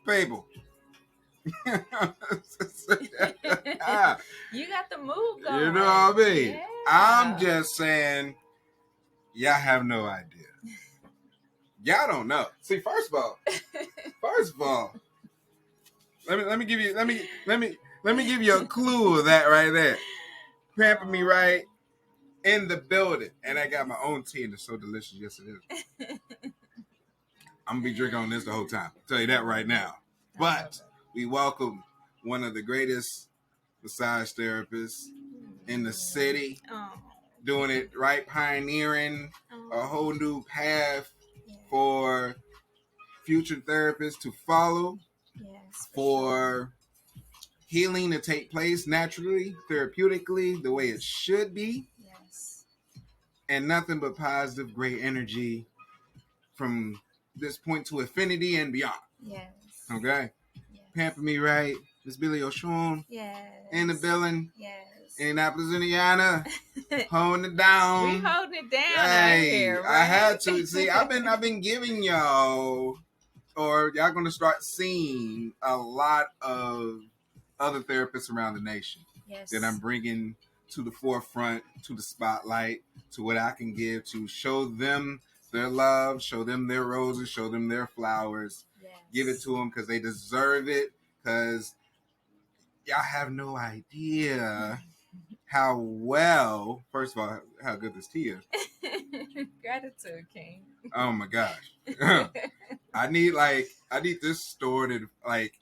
people. You got the move going. You know what I mean? Yeah. I'm just saying, y'all have no idea. Y'all don't know. See, first of all, let me give you a clue of that right there. Pamper me right in the building, and I got my own tea, and it's so delicious. Yes, it is. I'm gonna be drinking on this the whole time. I'll tell you that right now. But we welcome one of the greatest massage therapists in the city, doing it right, pioneering a whole new path for future therapists to follow, for healing to take place naturally, therapeutically, the way it should be, and nothing but positive, great energy from this point to infinity and beyond. Yes. Okay? Yes. Pamper me right. Miss Billy O'Shawn. Yes. In the building. Yes. Indianapolis, Indiana. Holding it down. We holding it down right here, right? I had to. See, I've been giving y'all, or y'all gonna start seeing a lot of other therapists around the nation. Yes. That I'm bringing to the forefront, to the spotlight, to what I can give, to show them their love, show them their roses, show them their flowers. Yes. Give it to them because they deserve it, because y'all have no idea how well, first of all, how good this tea is. Gratitude, King. Oh my gosh. I need this stored in, like,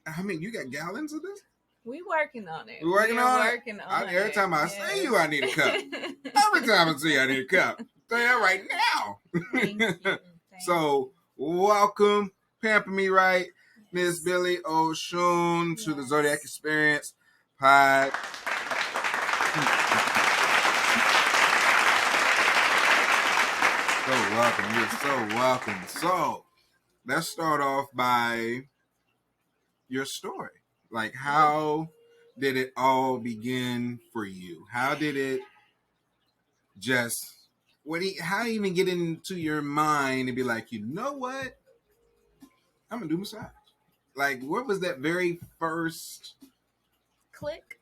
I mean, you got gallons of this? We working on it. We working on it? Every time I see you, I need a cup. Every time I see you, I need a cup. Tell you that right now. Thank you. So, welcome, Pamper Me Right, Miss Billy O'Shawn, to the Zodiac Experience Pod. So welcome. You're so welcome. So, let's start off by your story. Like, how did it all begin for you? How did it just, how even get into your mind and be like, you know what? I'm going to do massage. Like, what was that very first click?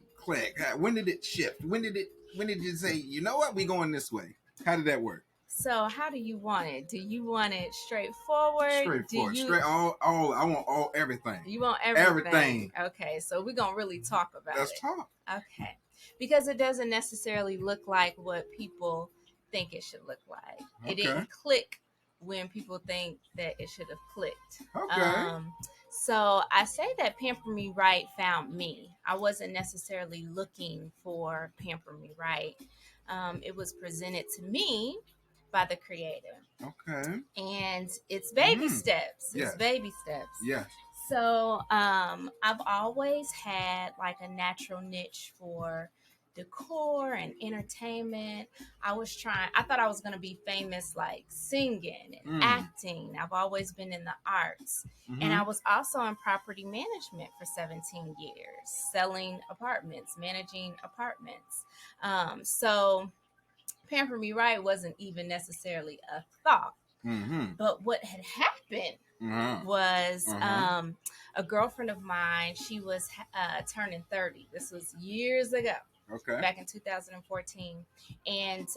When did it shift? When did you say, you know what? We going this way? How did that work? So how do you want it? Do you want it straightforward? I want everything. You want everything? Okay, so we're going to really talk about it. Let's talk. Okay. Because it doesn't necessarily look like what people think it should look like. Okay. It didn't click when people think that it should have clicked. Okay. So I say that Pamper Me Right found me. I wasn't necessarily looking for Pamper Me Right. It was presented to me by the creator. Okay. And it's baby steps. Yes. It's baby steps. Yes. So I've always had like a natural niche for decor and entertainment. I thought I was going to be famous like singing and acting. I've always been in the arts. And I was also in property management for 17 years, selling apartments, managing apartments. So Pamper Me Right wasn't even necessarily a thought. But what had happened was a girlfriend of mine, she was turning 30. This was years ago. Okay. Back in 2014. And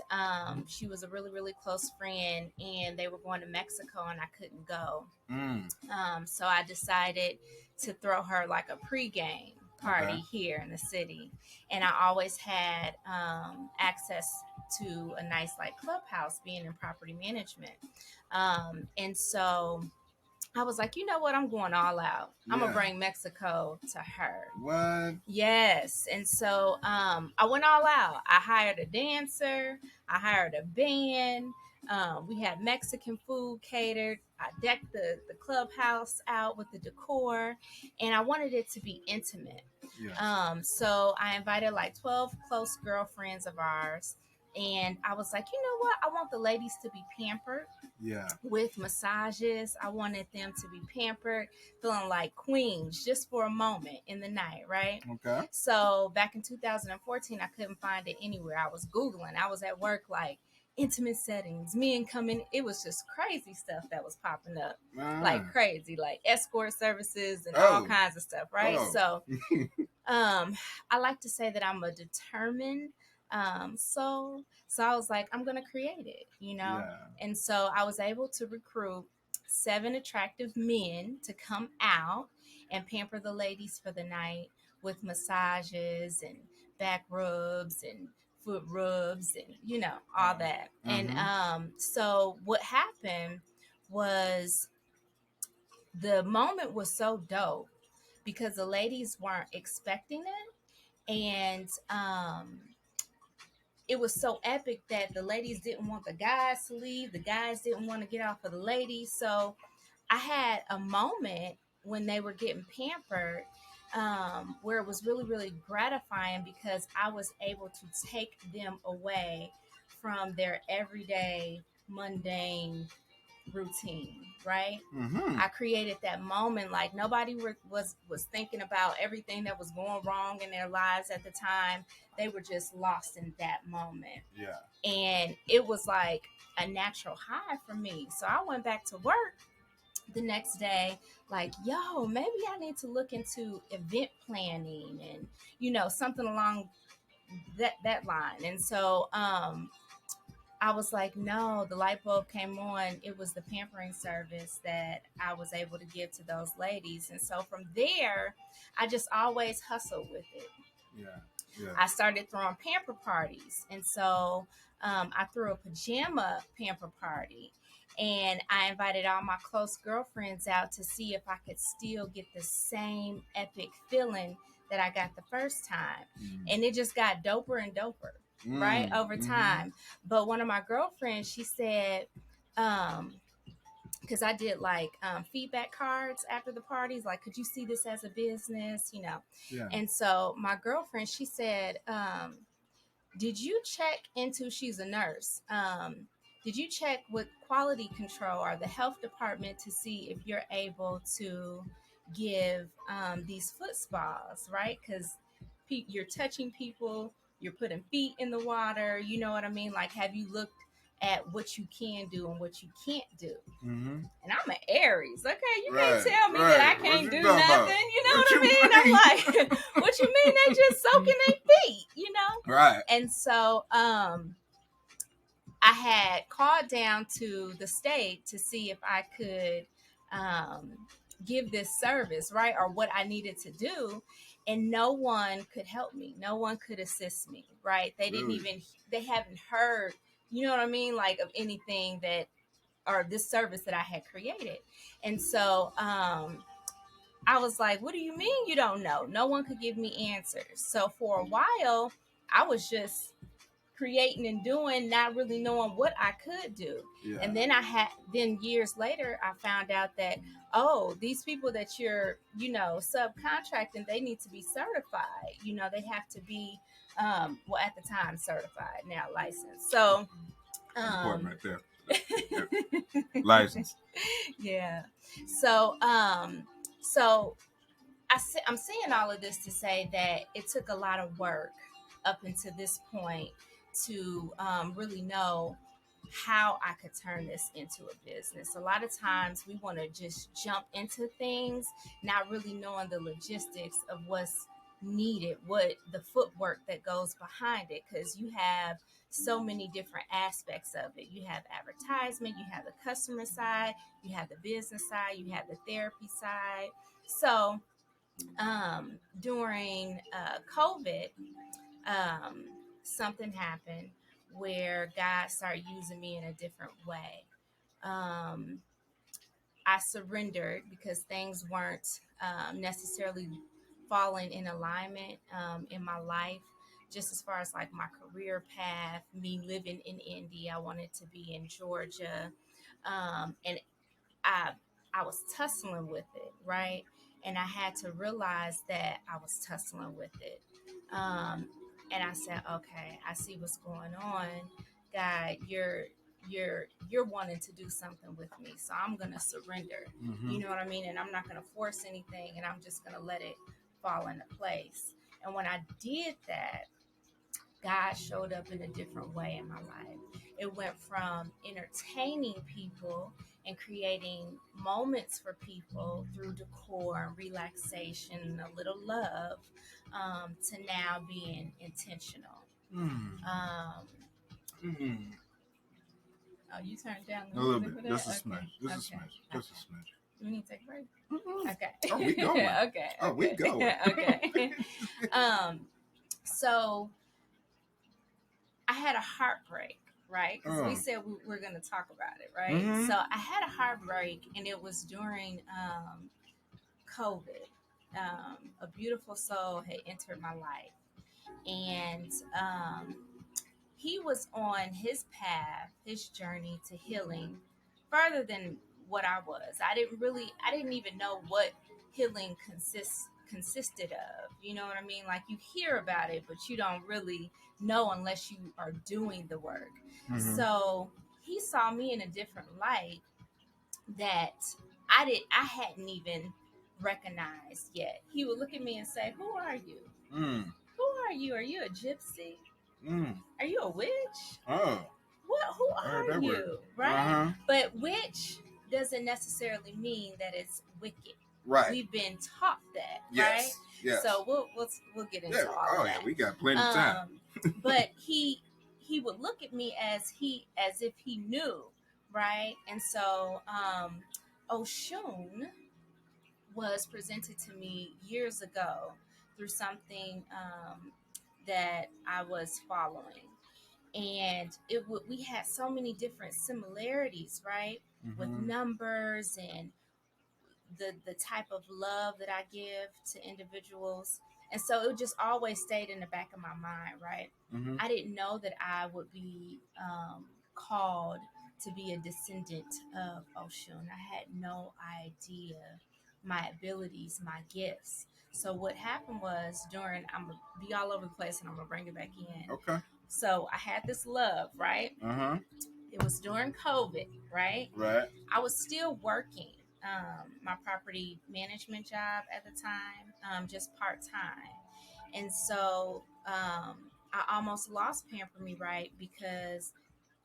she was a really, really close friend, and they were going to Mexico and I couldn't go. So I decided to throw her like a pregame party here in the city. And I always had access to a nice like clubhouse being in property management. And so I was like, you know what? I'm going all out. Yeah. I'm going to bring Mexico to her. What? Yes. And so I went all out. I hired a dancer. I hired a band. We had Mexican food catered. I decked the clubhouse out with the decor. And I wanted it to be intimate. Yeah. So I invited like 12 close girlfriends of ours. And I was like, you know what? I want the ladies to be pampered. Yeah. With massages. I wanted them to be pampered, feeling like queens just for a moment in the night, right? Okay. So back in 2014, I couldn't find it anywhere. I was Googling. I was at work like, intimate settings, men coming. It was just crazy stuff that was popping up, like Ah. crazy, like escort services and all Oh. kinds of stuff, right? Oh. So, I like to say that I'm a determined soul. So I was like, I'm gonna create it, Yeah. and so I was able to recruit 7 attractive men to come out and pamper the ladies for the night with massages and back rubs and foot rubs and all that. And Mm-hmm. so what happened was the moment was so dope because the ladies weren't expecting it, and it was so epic that the ladies didn't want the guys to leave, the guys didn't want to get off of the ladies. So I had a moment when they were getting pampered, where it was really, really gratifying because I was able to take them away from their everyday mundane routine, right? Mm-hmm. I created that moment like nobody was thinking about everything that was going wrong in their lives at the time. They were just lost in that moment. Yeah. And it was like a natural high for me. So I went back to work the next day like, yo, maybe I need to look into event planning and something along that line. And so I was like, no, the light bulb came on. It was the pampering service that I was able to give to those ladies. And so from there, I just always hustled with it. Yeah. Yeah. I started throwing pamper parties. And so I threw a pajama pamper party. And I invited all my close girlfriends out to see if I could still get the same epic feeling that I got the first time. And it just got doper and doper, right, over time. But one of my girlfriends, she said, because I did like feedback cards after the parties, like, could you see this as a business, Yeah. And so my girlfriend, she said, did you check into, she's a nurse, did you check with quality control or the health department to see if you're able to give these foot spas, right? Because you're touching people, you're putting feet in the water, you know what I mean? Like, have you looked at what you can do and what you can't do? Mm-hmm. And I'm an Aries. Okay, you Right, can't tell me right. that I What can't you do talking nothing. about? You know What what I you mean? I'm mean? like, what you mean they just soaking their feet? Right. And so I had called down to the state to see if I could um, give this service, right, or what I needed to do. And no one could help me. No one could assist me, right? They didn't Really? even, they haven't heard, you know what I mean, like of anything that, or this service that I had created. And so I was like, what do you mean you don't know? No one could give me answers. So for a while, I was just creating and doing, not really knowing what I could do. Yeah. And then then years later, I found out that, oh, these people that you're, subcontracting, they need to be certified. They have to be, well, at the time, certified, now licensed. So, Important right there. Yep. License. yeah. So I'm saying all of this to say that it took a lot of work up until this point to really know how I could turn this into a business. A lot of times we want to just jump into things, not really knowing the logistics of what's needed, what the footwork that goes behind it, because you have so many different aspects of it. You have advertisement, you have the customer side, you have the business side, you have the therapy side. So during COVID, something happened where God started using me in a different way. Um, I surrendered because things weren't necessarily falling in alignment in my life. Just as far as like my career path, me living in Indy, I wanted to be in Georgia, and I I was tussling with it, right? And I had to realize that I was tussling with it. Um, and I said, okay, I see what's going on. God, you're wanting to do something with me, so I'm gonna surrender. Mm-hmm. You know what I mean? And I'm not gonna force anything, and I'm just gonna let it fall into place. And when I did that, God showed up in a different way in my life. It went from entertaining people and creating moments for people through decor and relaxation and a little love, to now being intentional. Mm. Um, Mm. oh, you turned down A the little music bit. for that? Just a smidge. Just a Okay. smidge. Just a smidge. We need to take a break. Mm-mm. Okay. Oh, we going. Okay. Oh, we going. Okay. So I had a heartbreak, right? Because we said we're going to talk about it, right? Mhm. So I had a heartbreak, and it was during COVID. A beautiful soul had entered my life, and he was on his path, his journey to healing further than what I was. I didn't even know what healing consisted of. You know what I mean? Like, you hear about it, but you don't really know unless you are doing the work. Mhm. So he saw me in a different light that I hadn't even recognized yet. He would look at me and say, "Who are you? Mm. Who are you? Are you a gypsy? Mm. Are you a witch? Oh. What? Who I heard are that you?" word. Right? Uh-huh. But witch doesn't necessarily mean that it's wicked. Right. We've been taught that, right? Yes. Yes. So we'll get into Yeah. all Oh of yeah, that. we got plenty of time. But he would look at me as if he knew, right? And so Oshun was presented to me years ago through something that I was following, and we had so many different similarities, right, with Mhm. numbers and the type of love that I give to individuals. And so it just always stayed in the back of my mind, right? Mhm. I didn't know that I would be called to be a descendant of Oshun. I had no idea my abilities, my gifts. So what happened was, I'm gonna be all over the place and I'm gonna bring it back in. Okay. So I had this love, right? Uh-huh. It was during COVID, right? Right. I was still working my property management job at the time, just part time. And so I almost lost Pamper Me, right? Because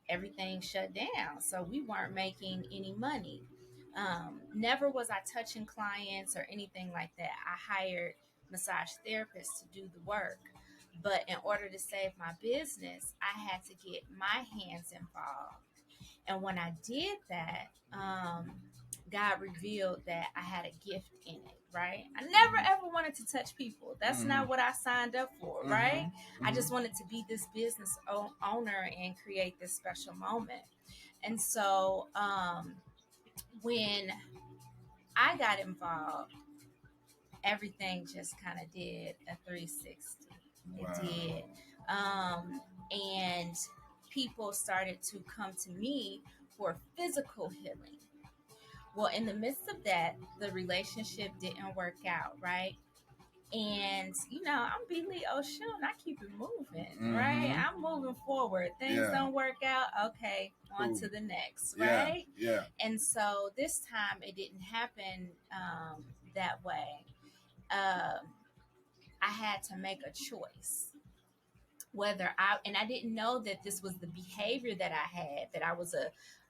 everything shut down. So we weren't making any money. Never was I touching clients or anything like that. I hired massage therapists to do the work. But in order to save my business, I had to get my hands involved. And when I did that, God revealed that I had a gift in it, right? I never ever wanted to touch people. That's not what I signed up for, right? I just wanted to be this business owner and create this special moment. And so when I got involved, everything just kind of did a 360. It Wow. did. And people started to come to me for physical healing. Well, in the midst of that, the relationship didn't work out, right? And I'm Billy Oshun. I keep it moving, right? Mhm. I'm moving forward. Things Yeah. don't work out. Okay, on Cool. to the next, Yeah. right? Yeah. And so this time it didn't happen that way. Um, I had to make a choice and I didn't know that this was the behavior that I had, that I was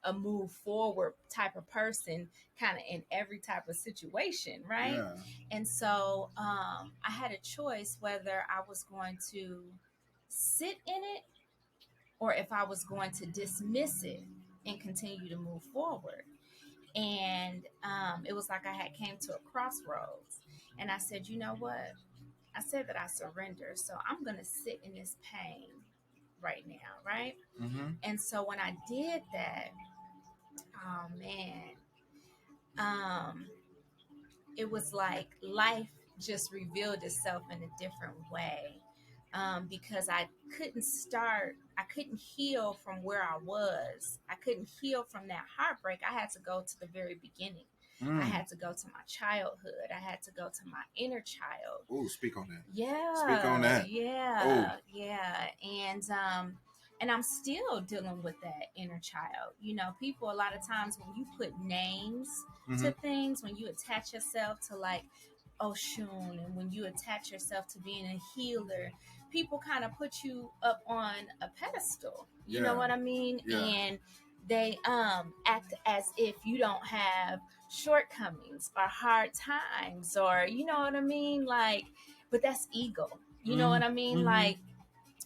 a move forward type of person, kind of in every type of situation, right? Yeah. And so I had a choice whether I was going to sit in it or if I was going to dismiss it and continue to move forward. And it was like I had came to a crossroads, and I said, you know what? I said that I surrender, so I'm going to sit in this pain right now, right? Mhm. And so when I did that, oh man, um, it was like life just revealed itself in a different way. Because I couldn't heal from where I was. I couldn't heal from that heartbreak. I had to go to the very beginning. I had to go to my childhood. I had to go to my inner child. Oh, speak on that. Yeah. Speak on that. Yeah. Yeah. And I'm still dealing with that inner child. People, a lot of times when you put names to things, when you attach yourself to, like, Oshun, and when you attach yourself to being a healer, people kind of put you up on a pedestal. You know Yeah. what I mean? Yeah. And they act as if you don't have shortcomings or hard times, or you know what I mean? Like, but that's ego. You know what I mean? Like,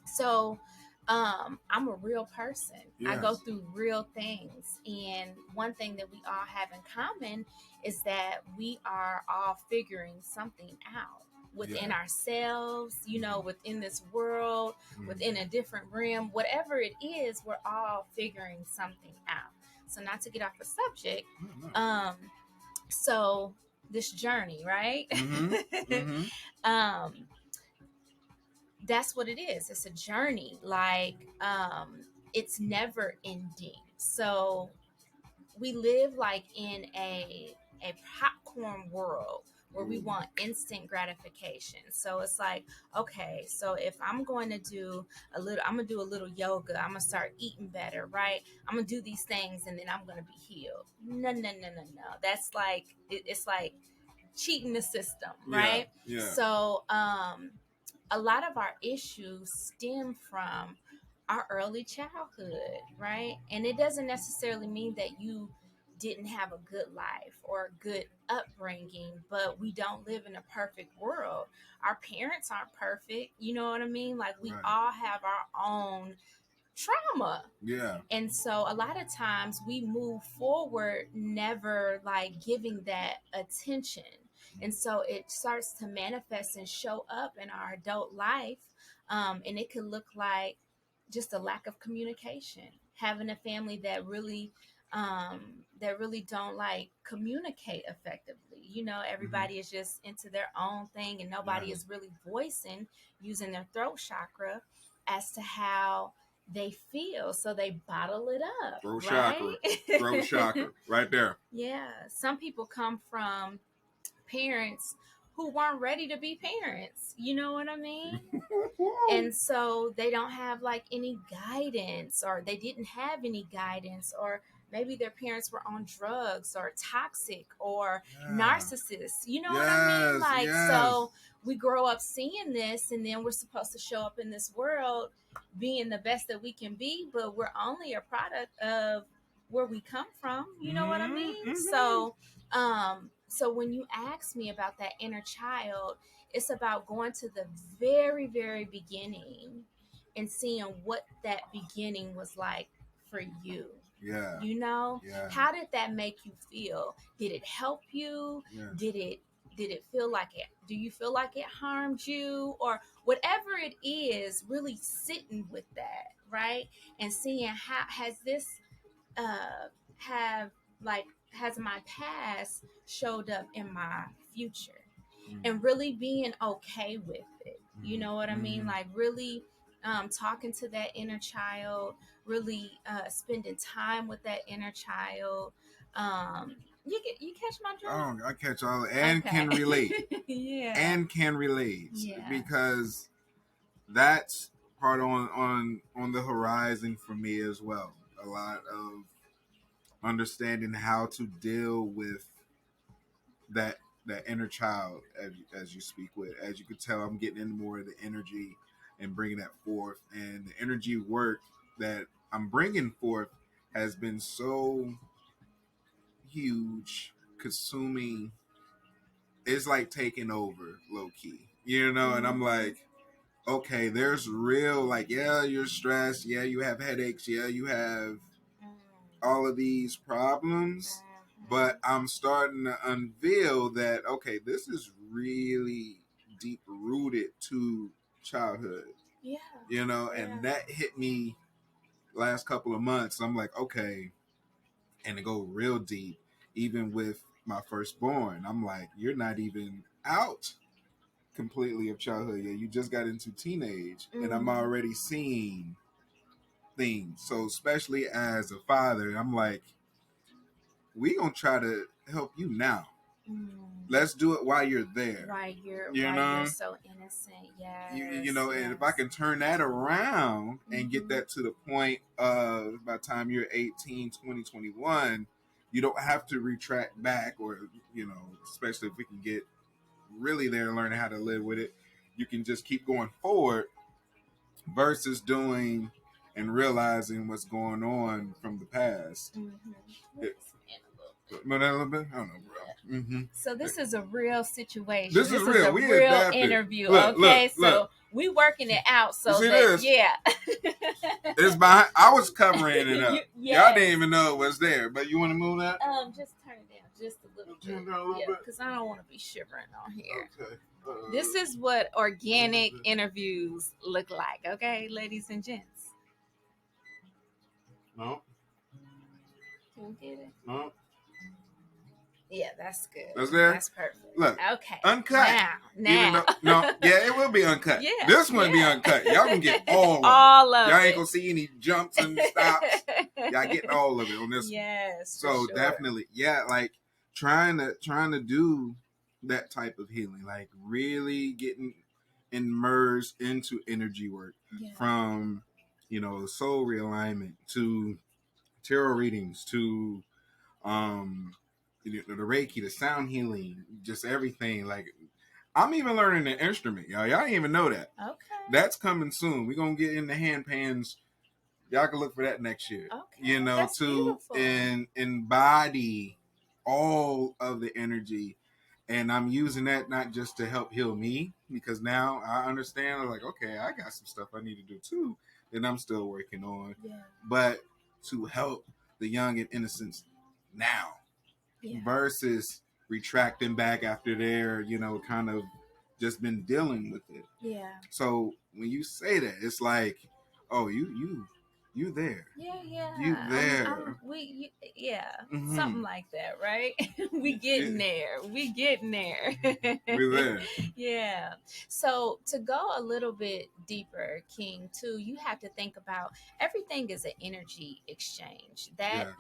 so I'm a real person. I go Yes. through real things, and one thing that we all have in common is that we are all figuring something out within Yeah. ourselves, you know, within this world, Mhm. within a different realm, whatever it is, we're all figuring something out. So not to get off the subject, so this journey, right? um that's what it is. It's a journey. Like, it's never ending. So we live like in a popcorn world where we want instant gratification. So it's like, okay, so if I'm going to do a little, I'm gonna do a little yoga, I'm gonna start eating better, right? I'm gonna do these things and then I'm gonna be healed. No, no, no, no, no. That's like it's like cheating the system, right? Yeah. Yeah. So a lot of our issues stem from our early childhood, right? And it doesn't necessarily mean that you didn't have a good life or a good upbringing, but we don't live in a perfect world. Our parents aren't perfect, you know what I mean? Like, we Right. all have our own trauma. Yeah. And so a lot of times we move forward never like giving that attention. And so it starts to manifest and show up in our adult life. And it could look like just a lack of communication, having a family that really don't like communicate effectively. You know, everybody is just into their own thing, and nobody is really voicing, using their throat chakra as to how they feel, so they bottle it up. Throat right? chakra. Throat chakra. Right there. Yeah. Some people come from parents who weren't ready to be parents. You know what I mean? And so they don't have like any guidance, or they didn't have any guidance, or maybe their parents were on drugs or toxic or narcissists. You know what I mean? Like, so we grow up seeing this, and then we're supposed to show up in this world being the best that we can be, but we're only a product of where we come from. You know what I mean? So when you ask me about that inner child, it's about going to the very, very beginning and seeing what that beginning was like for you. Yeah. You know, Yeah. how did that make you feel? Did it help you? Yeah. Did it feel like it? Do you feel like it harmed you, or whatever it is? Really sitting with that, right, and seeing how has this have like has my past showed up in my future, and really being okay with it. You know what I mean? Like, really talking to that inner child, really spending time with that inner child. You catch my drift? Oh, I catch all and can relate. Yeah. And can relate. Yeah. Because that's part on the horizon for me as well. A lot of understanding how to deal with that inner child as you speak with. As you could tell, I'm getting into more of the energy and bringing that forth, and the energy work that I'm bringing forth has been so huge, consuming. It's like taking over low key, you know. And I'm like, okay, there's real, like, yeah, you're stressed, yeah, you have headaches, yeah, you have all of these problems, but I'm starting to unveil that, okay, this is really deep rooted to childhood. Yeah. You know, and that hit me last couple of months. I'm like, okay, and to go real deep, even with my firstborn, I'm like, you're not even out completely of childhood yet. You just got into teenage, and I'm already seeing things. So especially as a father, I'm like, we gonna try to help you now. Let's do it while you're there. Right, you're so innocent. Yeah. You know, and if I can turn that around and get that to the point of by the time you're 18, 20, 21, you don't have to retract back, or, you know, especially if we can get really there learning how to live with it, you can just keep going forward versus doing and realizing what's going on from the past. It, a little bit? I don't know, bro. So this is a real situation. This is real. A we real adapted. interview. Look, okay, look. So we working it out. So you see that, this? yeah. It's behind. I was covering it up. Yes. Y'all didn't even know it was there. But you want to move that? Just turn it down just a little bit. Because I don't want to be shivering on here. Okay. This is what organic interviews look like. Okay, ladies and gents. No. Can we get it? No. Yeah, that's good. That's there? That's perfect. Look. Okay. Uncut. Now. No, yeah, it will be uncut. Yeah. This one be uncut. Y'all can get all of it. All of Y'all it. ain't gonna see any jumps and stops. Y'all getting all of it on this one. Yes. So definitely, yeah, like trying to do that type of healing, like really getting immersed into energy work from, soul realignment to tarot readings to the Reiki, the sound healing, just everything. Like I'm even learning an instrument, y'all. Y'all didn't even know that. Okay. That's coming soon. We're gonna get in the hand pans. Y'all can look for that next year. Okay. That's to embody all of the energy. And I'm using that not just to help heal me, because now I understand, I'm like, okay, I got some stuff I need to do too that I'm still working on. Yeah. But to help the young and innocents now versus retracting back after they're, kind of just been dealing with it. Yeah. So when you say that, it's like, oh, you there. Yeah. You there. Something like that, right? We getting there. We there. Yeah. So to go a little bit deeper, King, too, you have to think about everything is an energy exchange.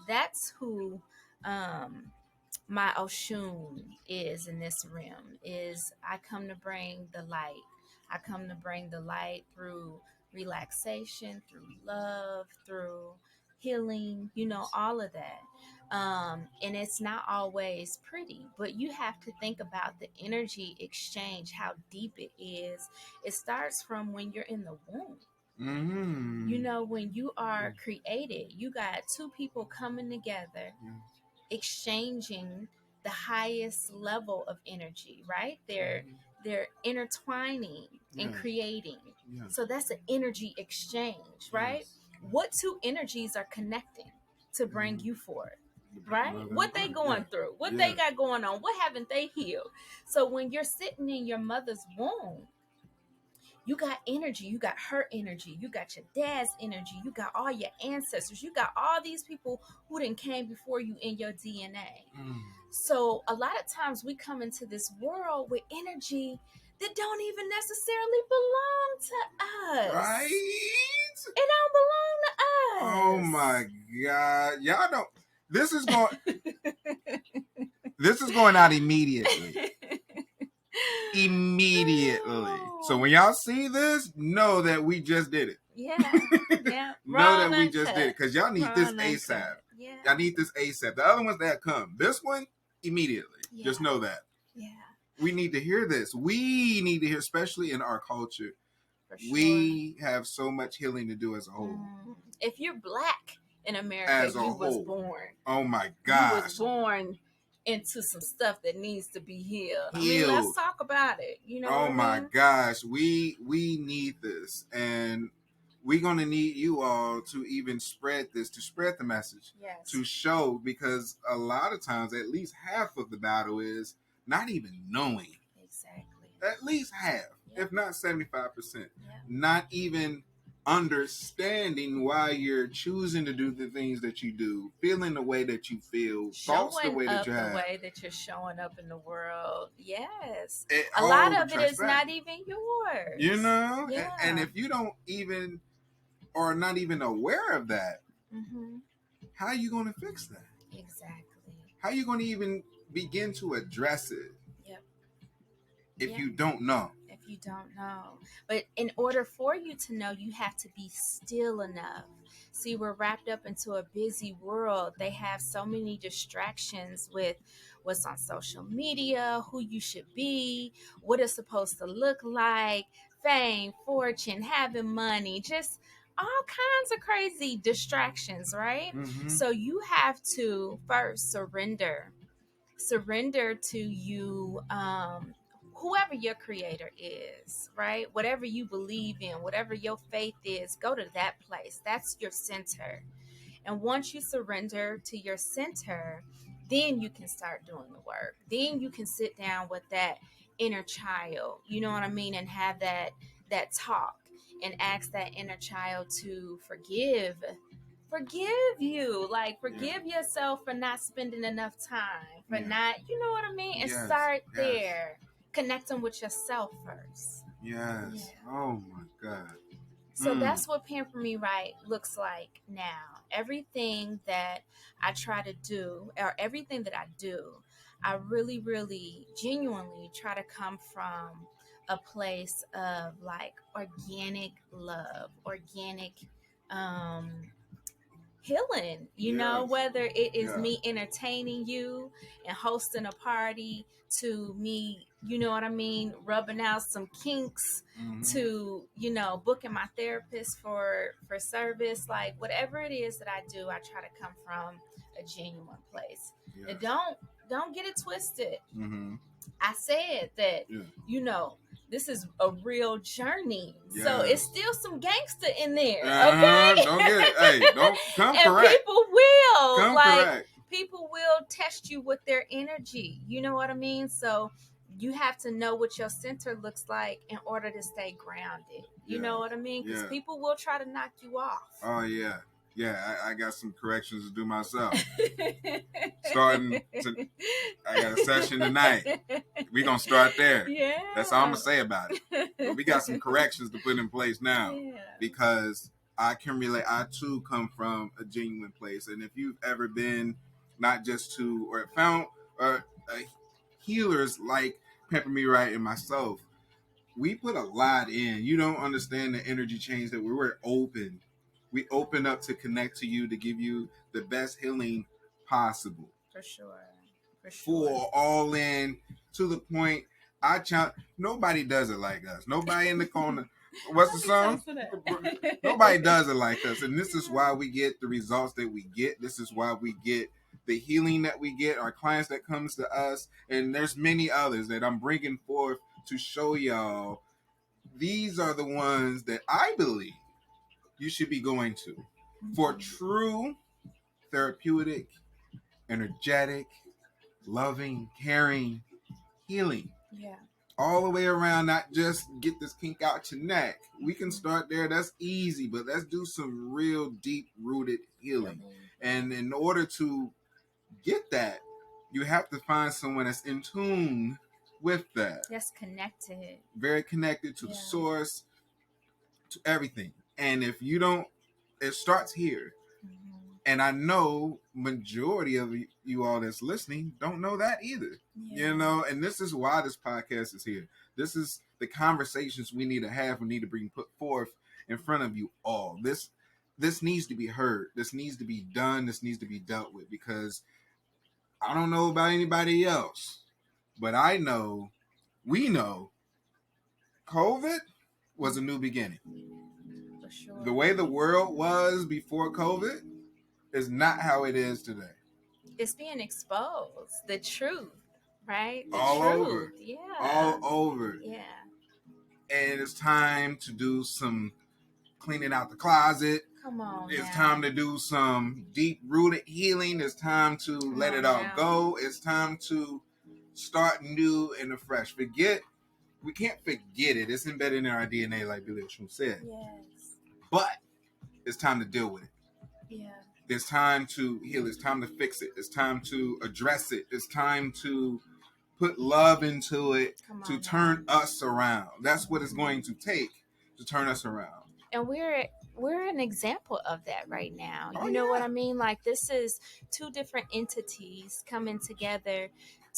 That's who my Oshun is in this realm. Is I come to bring the light. I come to bring the light through relaxation, through love, through healing, all of that. And it's not always pretty, but you have to think about the energy exchange, how deep it is. It starts from when you're in the womb. Mm-hmm. When you are created, you got two people coming together, exchanging the highest level of energy, right? They're intertwining and creating. So that's an energy exchange, right? What two energies are connecting to bring you forth, right? What they going through, what they got going on, what haven't they healed? So when you're sitting in your mother's womb, you got energy, you got her energy, you got your dad's energy, you got all your ancestors, you got all these people who done came before you in your DNA. So a lot of times we come into this world with energy that don't even necessarily belong to us. Right? It don't belong to us. Oh my God. Y'all don't. This is going out immediately. Immediately. So when y'all see this, know that we just did it. Yeah. Know that we just did it, because y'all need this ASAP. Yeah. Y'all need this ASAP. The other ones that come, this one immediately. Just know that. Yeah. We need to hear this. We need to hear, especially in our culture. Sure. We have so much healing to do as a whole. If you're Black in America, you was born. Oh my gosh. You was born into some stuff that needs to be healed. I mean, let's talk about it. Oh my gosh, we need this, and we're gonna need you all to even spread this, to spread the message, to show, because a lot of times, at least half of the battle is not even knowing. Exactly. At least half, if not 75%, not even understanding why you're choosing to do the things that you do, feeling the way that you feel, thoughts the way that you have, the way that you're showing up in the world. Yes, a lot of it is not even yours. And if you don't even, or not even aware of that, how are you going to fix that? Exactly. How are you going to even begin to address it? If you don't know. You don't know. But in order for you to know, you have to be still enough. See, we're wrapped up into a busy world. They have so many distractions with what's on social media, who you should be, what it's supposed to look like, fame, fortune, having money, just all kinds of crazy distractions, right? Mm-hmm. So you have to first surrender to you, whoever your creator is, right? Whatever you believe in, whatever your faith is, go to that place. That's your center. And once you surrender to your center, then you can start doing the work. Then you can sit down with that inner child, you know what I mean, and have that talk and ask that inner child to forgive you, like forgive yourself for not spending enough time, for not, you know what I mean, and start there connecting with yourself first. Yes. Oh my God. So that's what Pamper Me Right looks like now. Everything that I try to do, or everything that I do, I really, really genuinely try to come from a place of like organic love, organic um healing, whether it is me entertaining you and hosting a party, to me, you know what I mean, rubbing out some kinks, to booking my therapist for service, like whatever it is that I do, I try to come from a genuine place. And don't get it twisted. I said that, this is a real journey. So it's still some gangster in there. Okay. Don't get it. Hey, don't come and correct. People will test you with their energy. You know what I mean? So you have to know what your center looks like in order to stay grounded. You know what I mean? Because people will try to knock you off. Oh yeah. Yeah, I got some corrections to do myself. I got a session tonight. We're going to start there. Yeah. That's all I'm going to say about it. But we got some corrections to put in place now. Yeah. Because I can relate. I too come from a genuine place. And if you've ever been not just to or found healers like Pamper Me Right and myself, we put a lot in. You don't understand the energy change that we were open. We open up to connect to you, to give you the best healing possible. For sure. Full, all in, to the point. Nobody does it like us. Nobody in the corner. What's the song? Nobody does it like us. And this is why we get the results that we get. This is why we get the healing that we get, our clients that comes to us. And there's many others that I'm bringing forth to show y'all. These are the ones that I believe you should be going to for true therapeutic, energetic, loving, caring healing. Yeah. All the way around, not just get this kink out your neck. We can start there. That's easy, but let's do some real deep rooted healing. And in order to get that, you have to find someone that's in tune with that. That's connected. Very connected to the source, to everything. And if you don't, it starts here. And I know majority of you all that's listening don't know that either. And this is why this podcast is here. This is the conversations we need to have, we need to bring put forth in front of you all. This needs to be heard. This needs to be done. This needs to be dealt with, because I don't know about anybody else, but we know COVID was a new beginning. For sure. The way the world was before COVID is not how it is today. It's being exposed. The truth, right? All over. Yeah. All over. Yeah. And it's time to do some cleaning out the closet. Come on. It's time to do some deep rooted healing. It's time to let it all go. It's time to start new and afresh. We can't forget it. It's embedded in our DNA, like Billy Ocean said. Yes. But it's time to deal with it. Yeah. It's time to heal. It's time to fix it. It's time to address it. It's time to put love into it to turn us around. That's what it's going to take to turn us around. And we're an example of that right now. You know what I mean? Like, this is two different entities coming together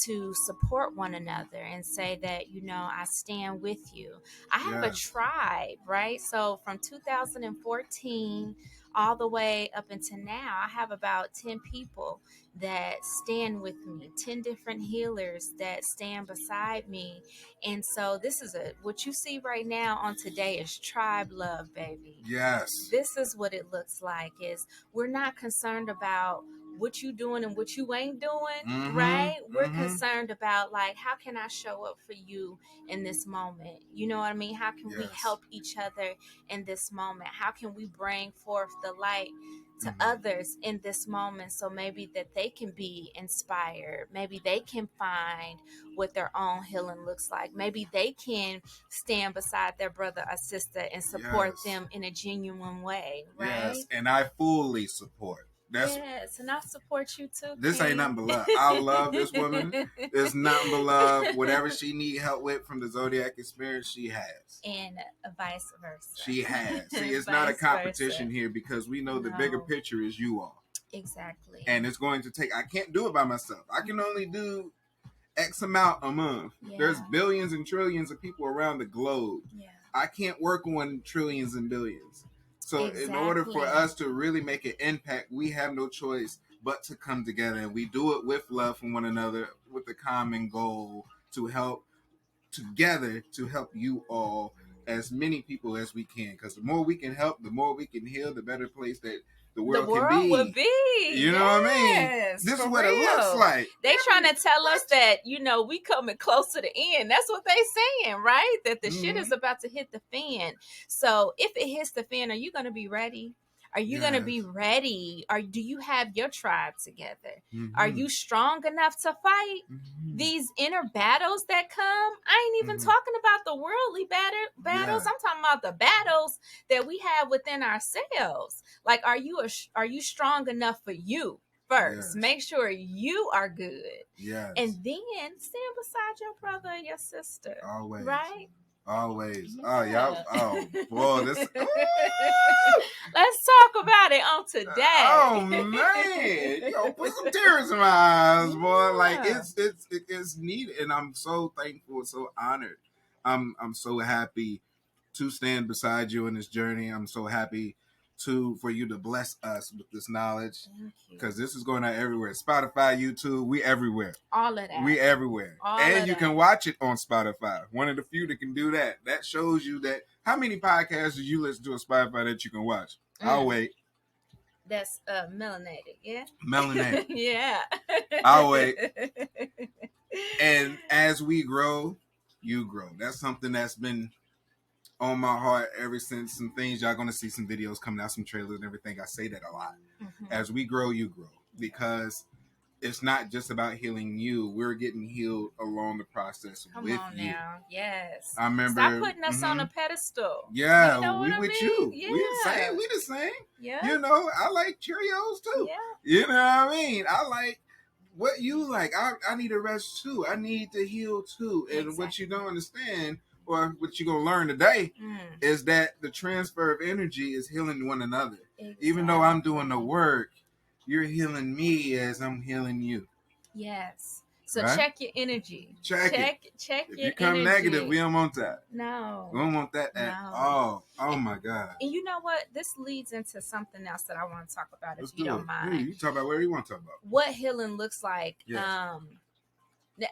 to support one another and say that, I stand with you. I have a tribe, right? So from 2014 all the way up until now, I have about 10 people that stand with me, 10 different healers that stand beside me. And so this is what you see right now on today is tribe love, baby. Yes. This is what it looks like is we're not concerned about what you doing and what you ain't doing, right? We're concerned about like, how can I show up for you in this moment? You know what I mean? How can we help each other in this moment? How can we bring forth the light to others in this moment so maybe that they can be inspired, maybe they can find what their own healing looks like, maybe they can stand beside their brother or sister and support them in a genuine way, right? Yes, and I fully support. Yes, and I support you too. This King. ain't nothing but love. I love this woman. There's nothing but love. Whatever she need help with from the Zodiac experience, she has. And vice versa. She has. See, it's not a competition here because we know the bigger picture is you all. Exactly. And it's going to take, I can't do it by myself. I can only do X amount a month. Yeah. There's billions and trillions of people around the globe. Yeah. I can't work on trillions and billions. So in order for us to really make an impact, we have no choice but to come together. And we do it with love for one another, with the common goal to help together to help you all, as many people as we can. Because the more we can help, the more we can heal, the better place that the world can be. Would be. You know what I mean? This is what it looks like. They trying to tell us that, you know, we coming close to the end. That's what they saying, right? That the shit is about to hit the fan. So if it hits the fan, are you going to be ready? Are you going to be ready? Or do you have your tribe together? Are you strong enough to fight these inner battles that come? I ain't even talking about the worldly battles. I'm talking about the battles that we have within ourselves. Like, are you strong enough for you first? Make sure you are good. Yes. And then stand beside your brother or your sister. Always. Right? Always. Yeah. Oh, y'all. Oh, boy. This. Let's talk about it on today. Oh, man. You know, put some tears in my eyes, boy. Like, it's needed. And I'm so thankful and so honored. I'm so happy to stand beside you in this journey. I'm so happy for you to bless us with this knowledge, because this is going out everywhere. Spotify, YouTube, we everywhere. All of that. We everywhere. And you can watch it on Spotify. One of the few that can do that. That shows you that. How many podcasts do you listen to on Spotify that you can watch? I'll wait. That's melanated, yeah? Melanated. Yeah. I'll wait. And as we grow, you grow. That's something that's been on my heart ever since some things. Y'all gonna see some videos coming out, some trailers and everything. I say that a lot. As we grow, you grow, because it's not just about healing you. We're getting healed along the process with you. Now. Yes. I remember. Stop putting us on a pedestal. Yeah, you know we with you. Yeah. We the same. Yeah. You know, I like Cheerios too. Yeah. You know what I mean? I like what you like. I need a rest too. I need to heal too. And what you don't understand, or what you're going to learn today, is that the transfer of energy is healing one another. Even though I'm doing the work, you're healing me as I'm healing you. Yes. So check your energy. Check your energy. If you come negative, we don't want that. No. We don't want that at all. Oh, my God. And you know what? This leads into something else that I want to talk about, if you don't mind. You talk about whatever you want to talk about. What healing looks like. Yes.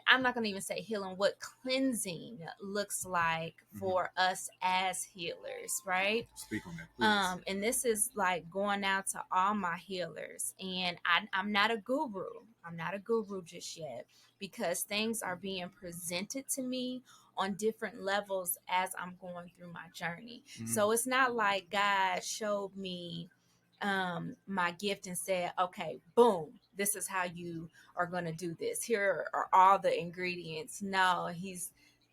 I'm not going to even say healing, what cleansing looks like for us as healers, right? Speak on that, please. And this is like going out to all my healers. And I'm not a guru. I'm not a guru just yet, because things are being presented to me on different levels as I'm going through my journey. So it's not like God showed me my gift and said, okay, boom, this is how you are going to do this. Here are all the ingredients. No, he's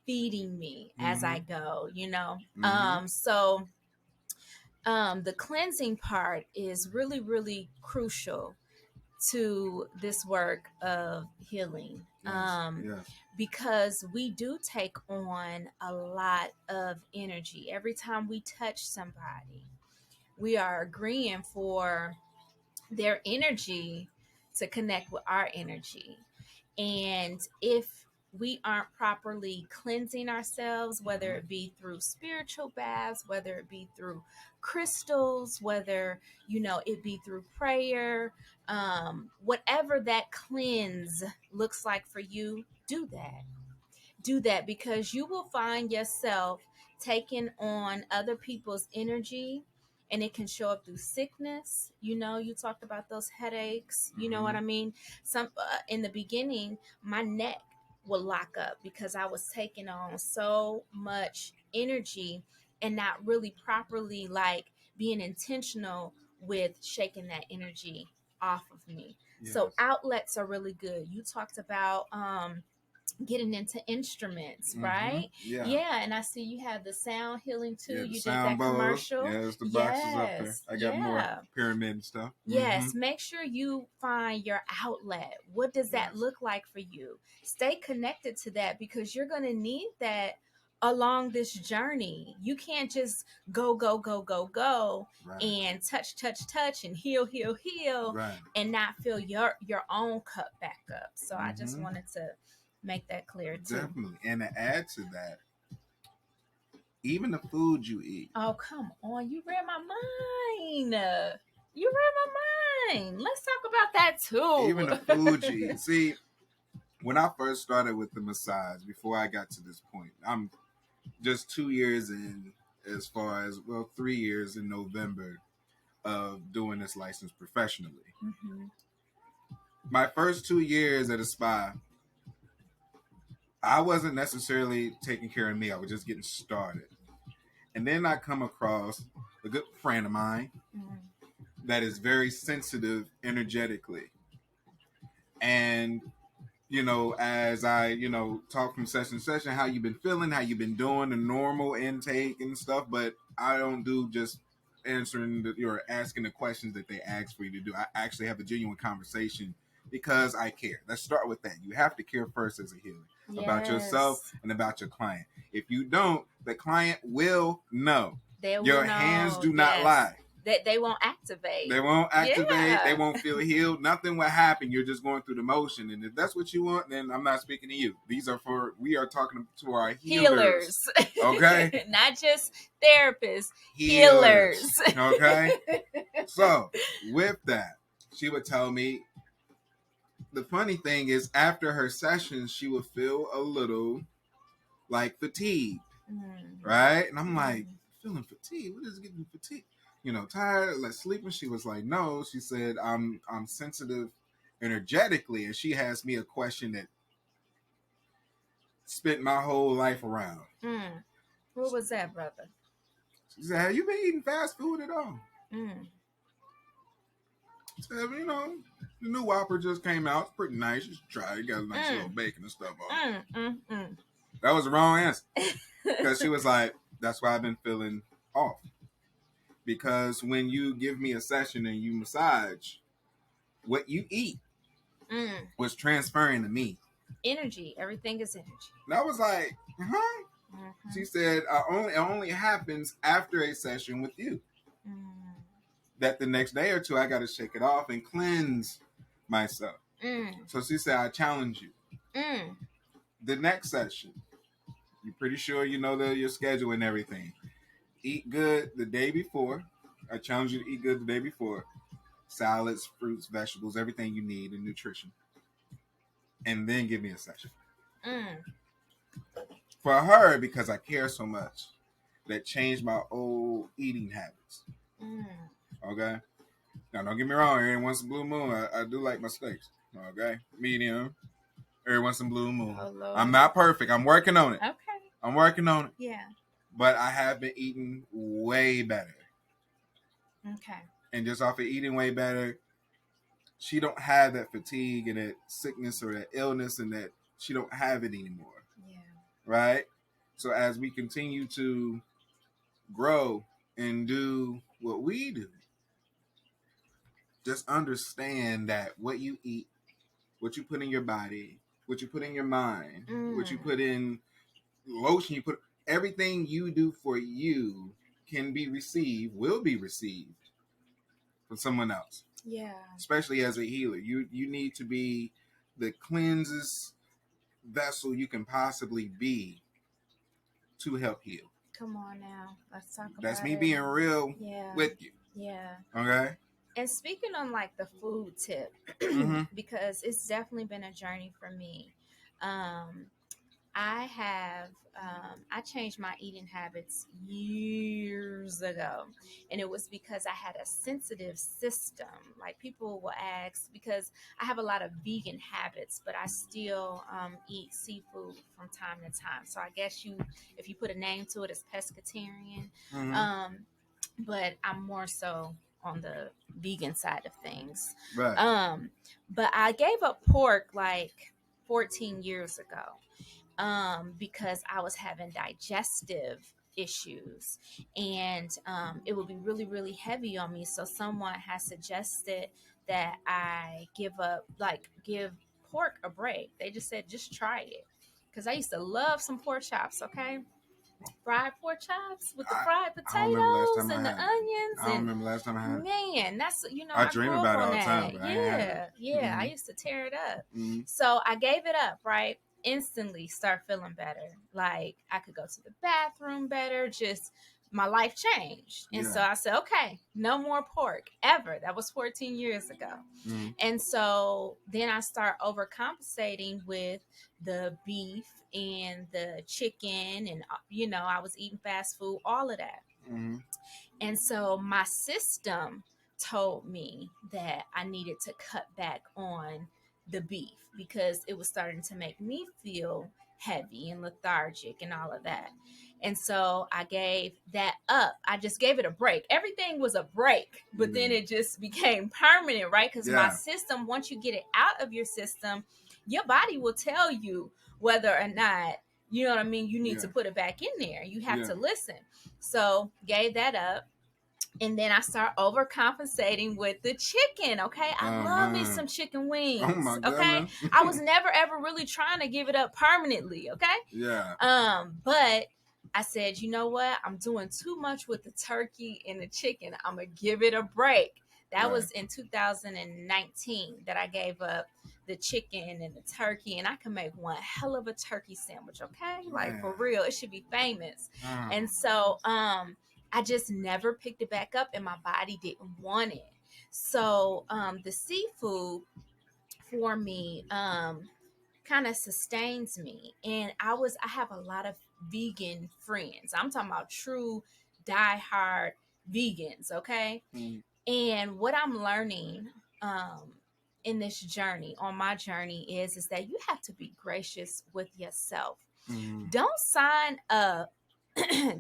feeding me as I go, you know? So the cleansing part is really, really crucial to this work of healing. Because we do take on a lot of energy. Every time we touch somebody, we are agreeing for their energy to connect with our energy. And if we aren't properly cleansing ourselves, whether it be through spiritual baths, whether it be through crystals, whether, it be through prayer, whatever that cleanse looks like for you, do that because you will find yourself taking on other people's energy, and it can show up through sickness. You talked about those headaches, you know what I mean? Some in the beginning, my neck would lock up because I was taking on so much energy and not really properly like being intentional with shaking that energy off of me. Yes. So outlets are really good. You talked about getting into instruments, right? Yeah, and I see you have the sound healing too. Yeah, you did sound that bowls. commercial. Yeah, there's the boxes up there. I got more pyramid stuff. Yes, make sure you find your outlet. What does that look like for you? Stay connected to that because you're going to need that along this journey. You can't just go and touch and heal and not fill your own cup back up. So I just wanted to make that clear too. Definitely. And to add to that, even the food you eat. Oh, come on. You read my mind. Let's talk about that too. Even the food you eat. See, when I first started with the massage, before I got to this point, I'm just 2 years in, as far as, 3 years in November of doing this license professionally. My first 2 years at a spa, I wasn't necessarily taking care of me. I was just getting started. And then I come across a good friend of mine that is very sensitive energetically. And, as I, talk from session to session, how you've been feeling, how you've been doing, the normal intake and stuff. But I don't do just answering or asking the questions that they ask for you to do. I actually have a genuine conversation because I care. Let's start with that. You have to care first as a healer about yourself and about your client. If you don't, the client will know. Your hands do not lie. They won't activate. They won't activate. Yeah. They won't feel healed. Nothing will happen. You're just going through the motion. And if that's what you want, then I'm not speaking to you. We are talking to our healers. Okay? Not just therapists. Healers. Okay? So, with that, she would tell me, the funny thing is, after her sessions, she would feel a little like fatigued. Right? And I'm like, feeling fatigued? What is getting fatigued? Tired, like sleeping. She was like, no. She said, I'm sensitive energetically. And she asked me a question that spent my whole life around. What was that, brother? She said, have you been eating fast food at all? I said, the new Whopper just came out. It's pretty nice. You should try it. It got a nice little bacon and stuff on it. That was the wrong answer. Because she was like, that's why I've been feeling off. Because when you give me a session and you massage, what you eat was transferring to me. Energy. Everything is energy. And I was like, She said, it only happens after a session with you. That the next day or two, I got to shake it off and cleanse myself. So she said, I challenge you. The next session, you're pretty sure you know your schedule and everything. Eat good the day before. I challenge you to eat good the day before. Salads, fruits, vegetables, everything you need in nutrition. And then give me a session. For her, because I care so much, that changed my old eating habits. Okay? Now, don't get me wrong. Every once in a blue moon, I do like my steaks. Okay? Medium. Every once in a blue moon. Oh, I'm not perfect. I'm working on it. Okay. I'm working on it. Yeah. But I have been eating way better. Okay. And just off of eating way better, she don't have that fatigue and that sickness or that illness, and that she don't have it anymore. Yeah. Right? So as we continue to grow and do what we do, just understand that what you eat, what you put in your body, what you put in your mind, what you put in lotion, you put everything you do for you will be received from someone else. Yeah. Especially as a healer. You need to be the cleanses vessel you can possibly be to help heal. Come on now. Let's talk about That's me it. being real Yeah. with you. Yeah. Okay. And speaking on like the food tip, Mm-hmm. because it's definitely been a journey for me. Um, I have I changed my eating habits years ago, and it was because I had a sensitive system. Like people will ask, because I have a lot of vegan habits, but I still eat seafood from time to time. So I guess if you put a name to it, it's pescatarian. Mm-hmm. But I'm more so on the vegan side of things. Right. But I gave up pork like 14 years ago, because I was having digestive issues, and it would be really, really heavy on me. So someone has suggested that I give pork a break. They just said, just try it. Because I used to love some pork chops, okay? Fried pork chops with the fried I don't remember last potatoes time and I the had it. onions. I don't And remember last time I had it. man, that's, I I dream grew up about it on all the that. time, but I ain't had it. Yeah. I Mhm. used to tear it up. Mm-hmm. So I gave it up, right? Instantly start feeling better. Like I could go to the bathroom better. Just my life changed. And so Yeah. I said, okay, no more pork ever. That was 14 years ago. Mm-hmm. And so then I start overcompensating with the beef and the chicken, and I was eating fast food, all of that. Mm-hmm. And so my system told me that I needed to cut back on the beef because it was starting to make me feel heavy and lethargic and all of that. And so I gave that up. I just gave it a break. Everything was a break, but then it just became permanent, right? Because my system, once you get it out of your system, your body will tell you whether or not, you know what I mean, you need to put it back in there. You have to listen. So gave that up. And then I start overcompensating with the chicken. Okay. I love me some chicken wings. Oh my goodness. Okay. I was never ever really trying to give it up permanently. Okay. Yeah. But I said, you know what? I'm doing too much with the turkey and the chicken. I'm gonna give it a break. That was in 2019 that I gave up the chicken and the turkey, and I can make one hell of a turkey sandwich, okay? Like for real. It should be famous. And so I just never picked it back up, and my body didn't want it. So the seafood for me kind of sustains me. And I have a lot of vegan friends. I'm talking about true diehard vegans, okay? Mm. And what I'm learning in this journey, on my journey, is that you have to be gracious with yourself. Mm. Don't sign up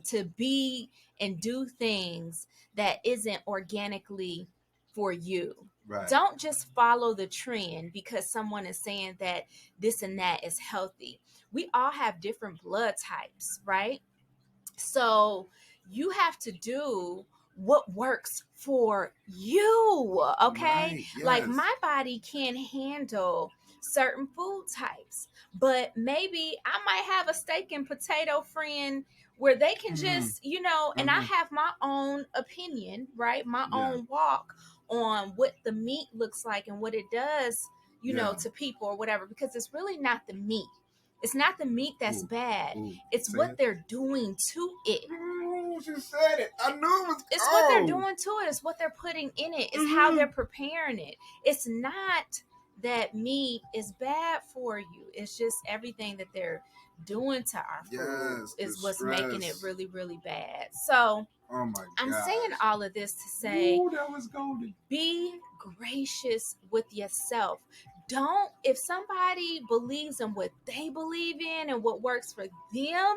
to be and do things that isn't organically for you. Right. Don't just follow the trend because someone is saying that this and that is healthy. We all have different blood types, right? So you have to do what works for you, okay? Right, yes. Like my body can handle certain food types, but maybe I might have a steak and potato friend where they can just, and I have my own opinion, right? My own walk on what the meat looks like and what it does, to people or whatever, because it's really not the meat. It's not the meat that's bad. It's what they're doing to it. Ooh, she said it. I knew it was. It's what they're doing to it. It's what they're putting in it. It's how they're preparing it. It's not that meat is bad for you. It's just everything that they're doing to our food is what's making it really, really bad. So I'm saying all of this to say, that was golden. Be gracious with yourself. If somebody believes in what they believe in and what works for them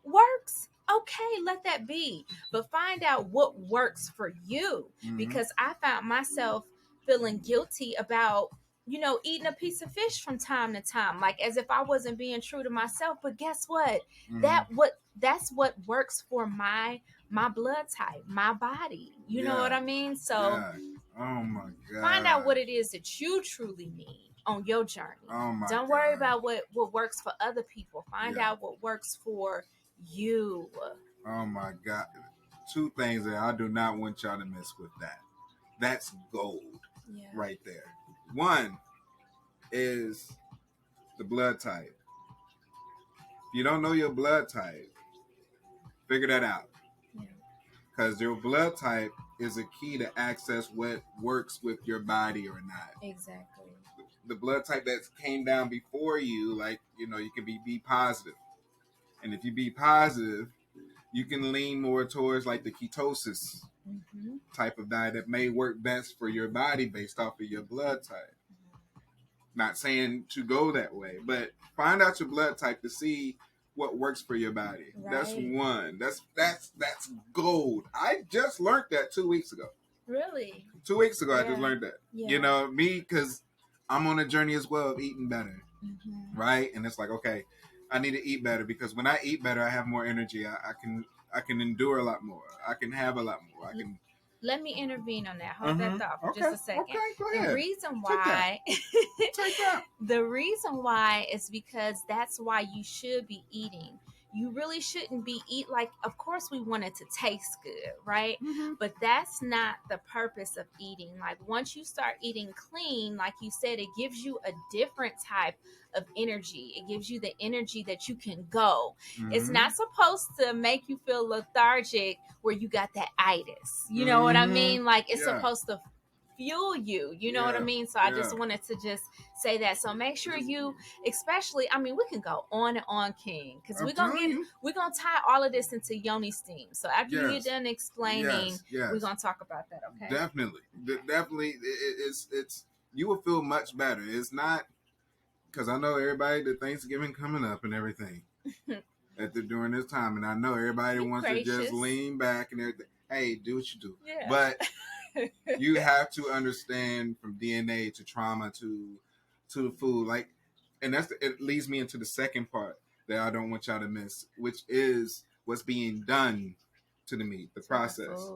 works, okay, let that be. But find out what works for you. Because I found myself feeling guilty about, eating a piece of fish from time to time, like as if I wasn't being true to myself. But guess what? That's what works for my blood type, my body. You know what I mean? So oh my God. Find out what it is that you truly need on your journey. Oh my Don't worry about what works for other people. Find out what works for you. Oh my God. Two things that I do not want y'all to miss with that. That's gold right there. One is the blood type. you don't know your blood type, figure that out. Because your blood type is a key to access what works with your body or not. Exactly. The blood type that came down before you, like, you can be B positive. And if you be positive, you can lean more towards like the ketosis type of diet that may work best for your body based off of your blood type. Not saying to go that way, but find out your blood type to see what works for your body. Right. That's one. That's gold. I just learned that 2 weeks ago. Really? 2 weeks ago, I just learned that. Yeah. Me, because I'm on a journey as well of eating better, right? And it's like, okay, I need to eat better because when I eat better, I have more energy. I can endure a lot more. I can have a lot more. Let me intervene on that. Hold that thought for just a second. Okay, go ahead. The reason why Take that. The reason why is because that's why you should be eating. You really shouldn't be like, of course we want it to taste good, right? But that's not the purpose of eating. Like once you start eating clean, like you said, it gives you a different type of energy. It gives you the energy that you can go. It's not supposed to make you feel lethargic where you got that itis. You know what I mean? Like it's supposed to fuel you. You know what I mean? So I just wanted to just say that. So make sure you, especially, I mean, we can go on and on, King, because we're gonna tie all of this into Yoni steam. So after you get done explaining, we're gonna talk about that. Okay? Definitely. It's you will feel much better. It's not because I know everybody, the Thanksgiving coming up and everything during this time, and I know everybody wants to just lean back and everything. Hey, do what you do, but you have to understand from DNA to trauma to the food, like, and it leads me into the second part that I don't want y'all to miss, which is what's being done to the meat, the process,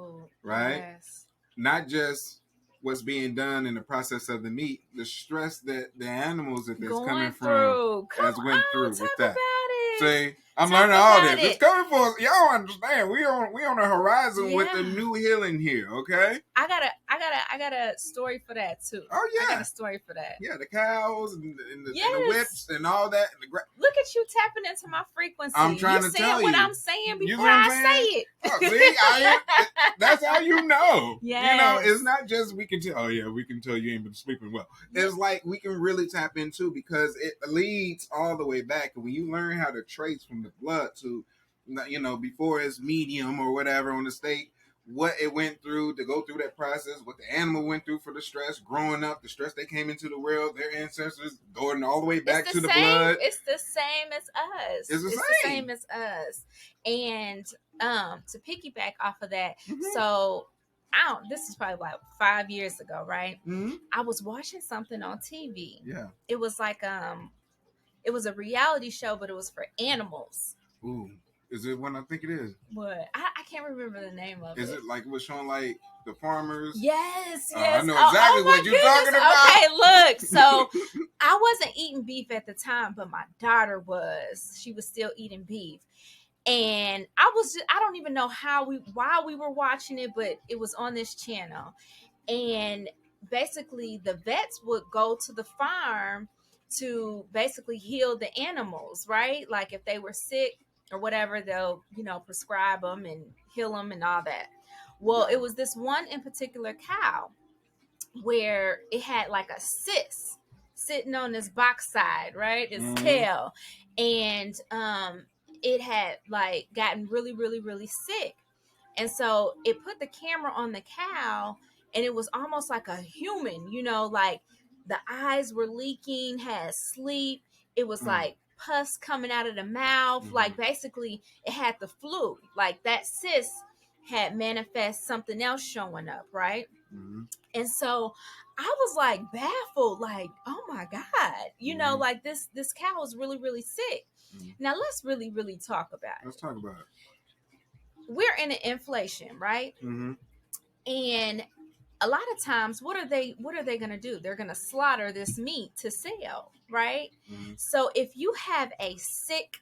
right? Yes. Not just what's being done in the process of the meat, the stress that the animals that that's coming from went through with that. See, I'm learning all this. It's coming for us. Y'all understand? We on a horizon with the new healing here. Okay. I got a story for that too. Oh yeah, I got a story for that. Yeah, the cows and the whips and all that. And look at you tapping into my frequency. I'm trying to tell you what I'm saying before I say it. Oh, see, that's how you know. Yes. It's not just we can tell. Oh yeah, we can tell you ain't been sleeping well. It's like we can really tap into because it leads all the way back. And when you learn how to trace from the blood to, before it's medium or whatever on the steak, what it went through to go through that process, what the animal went through for the stress, growing up, the stress they came into the world, their ancestors going all the way back to the blood. It's the same as us. It's the same as us. And to piggyback off of that, so this is probably like 5 years ago, right? I was watching something on TV. Yeah. It was like it was a reality show, but it was for animals. Ooh. Is it one I think it is? What? I can't remember the name of it. Is it like it was showing like the farmers? Yes. I know exactly what you're talking about. Okay, look. So I wasn't eating beef at the time, but my daughter was. She was still eating beef. And I don't even know why we were watching it, but it was on this channel. And basically the vets would go to the farm to basically heal the animals, right? Like if they were sick or whatever, they'll, prescribe them and heal them and all that. Well, it was this one in particular cow where it had like a cyst sitting on this box side, right? Its tail. And it had like gotten really, really, really sick. And so it put the camera on the cow and it was almost like a human, like the eyes were leaking, had sleep. It was like pus coming out of the mouth. Like basically it had the flu. Like that cyst had manifest something else showing up, right? And so I was like baffled, like, oh my God, like this cow is really, really sick. Now let's really, really talk about it. Let's talk about it. We're in an inflation, right? And a lot of times, what are they going to do? They're going to slaughter this meat to sell, right? So if you have a sick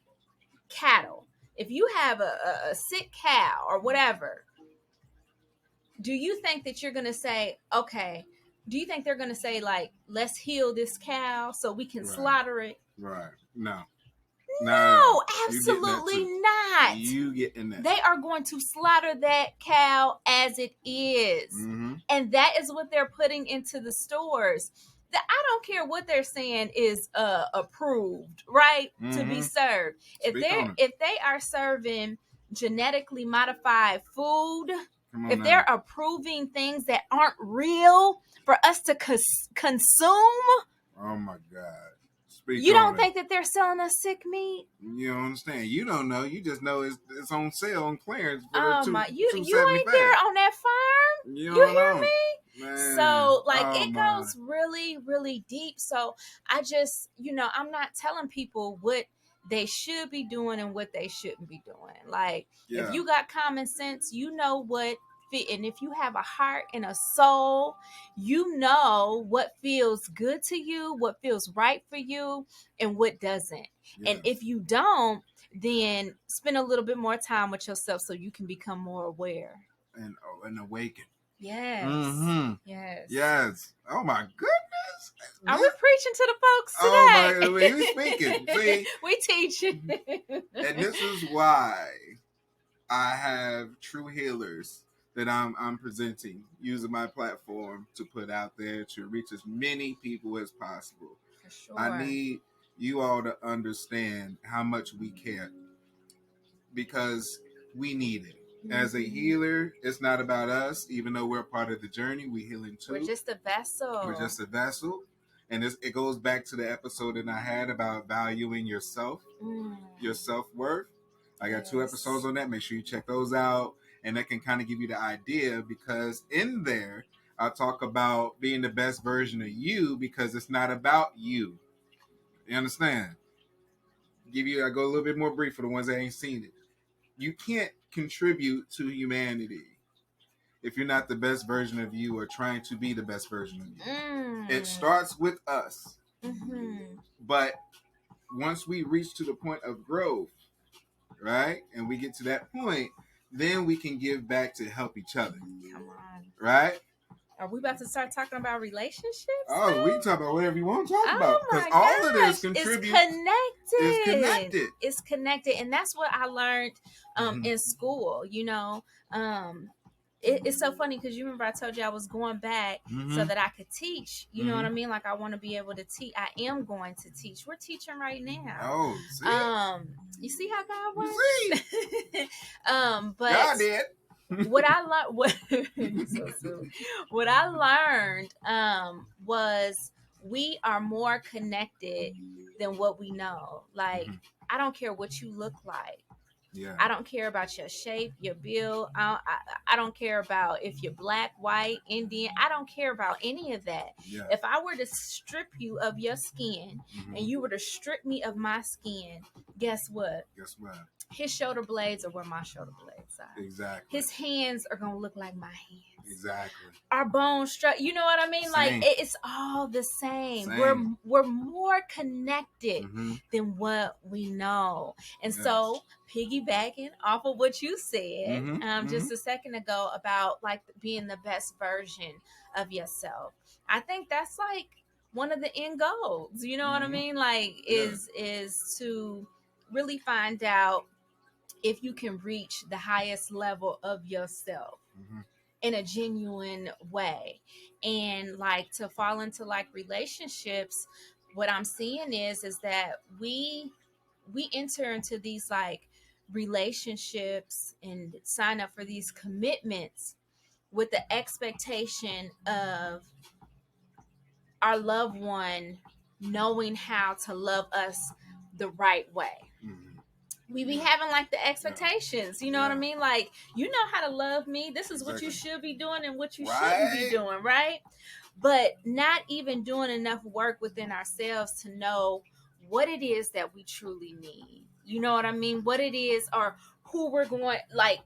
cattle, if you have a sick cow or whatever, do you think that you're going to say, okay, do you think they're going to say like, let's heal this cow so we can slaughter it? Right. No. No, you getting that absolutely too. not. You getting that. They are going to slaughter that cow as it is. Mm-hmm. And that is what they're putting into the stores. I don't care what they're saying is approved, right? To be served. If they are serving genetically modified food, if they're approving things that aren't real for us to consume, oh my God. You don't think that they're selling us sick meat? You don't understand. You don't know. You just know it's on sale on clearance for Oh the my! You $2.75. ain't there on that farm. You You don't hear know. me? Man. So like Oh it my. goes really, really deep. So I just, I'm not telling people what they should be doing and what they shouldn't be doing. Like if you got common sense, you know what fit, and if you have a heart and a soul, you know what feels good to you, what feels right for you, and what doesn't. Yes. And if you don't, then spend a little bit more time with yourself so you can become more aware and awaken. Yes. Mm-hmm. Yes. Yes. Oh my goodness. Are we preaching to the folks today? Oh my, we speaking. See, we teaching. And this is why I have true healers that I'm presenting, using my platform to put out there to reach as many people as possible. For sure. I need you all to understand how much we care, because we need it. As a healer, it's not about us, even though we're part of the journey. We're healing too. We're just a vessel. We're just a vessel. And it goes back to the episode that I had about valuing yourself, your self-worth. I got 2 episodes on that. Make sure you check those out. And that can kind of give you the idea, because in there, I talk about being the best version of you, because it's not about you. You understand? I go a little bit more brief for the ones that ain't seen it. You can't contribute to humanity if you're not the best version of you or trying to be the best version of you. It starts with us. But once we reach to the point of growth, right, and we get to that point, then we can give back to help each other. Come on. Right? Are we about to start talking about relationships? Oh, we can talk about whatever you want to talk about. Because all of this contributes. It's connected. And that's what I learned in school, It's so funny because you remember I told you I was going back so that I could teach. You know what I mean? Like I want to be able to teach. I am going to teach. We're teaching right now. Oh, see? You see how God works? But God did. What I learned, so silly. What I learned was we are more connected than what we know. Like I don't care what you look like. Yeah. I don't care about your shape, your build. I don't care about if you're black, white, Indian. I don't care about any of that. Yeah. If I were to strip you of your skin and you were to strip me of my skin, guess what? His shoulder blades are where my shoulder blades are. Exactly. His hands are going to look like my hands. Exactly. Our bone structure, you know what I mean? Same. Like it's all the same. We're more connected than what we know. And so piggybacking off of what you said just a second ago about like being the best version of yourself. I think that's like one of the end goals. You know what I mean? Like is to really find out if you can reach the highest level of yourself in a genuine way. And like to fall into like relationships, what I'm seeing is that we enter into these like relationships and sign up for these commitments with the expectation of our loved one knowing how to love us the right way. We be having like the expectations, you know what I mean? Like, you know how to love me. This is what you should be doing and what you shouldn't be doing, right? But not even doing enough work within ourselves to know what it is that we truly need. You know what I mean? What it is or who we're going, like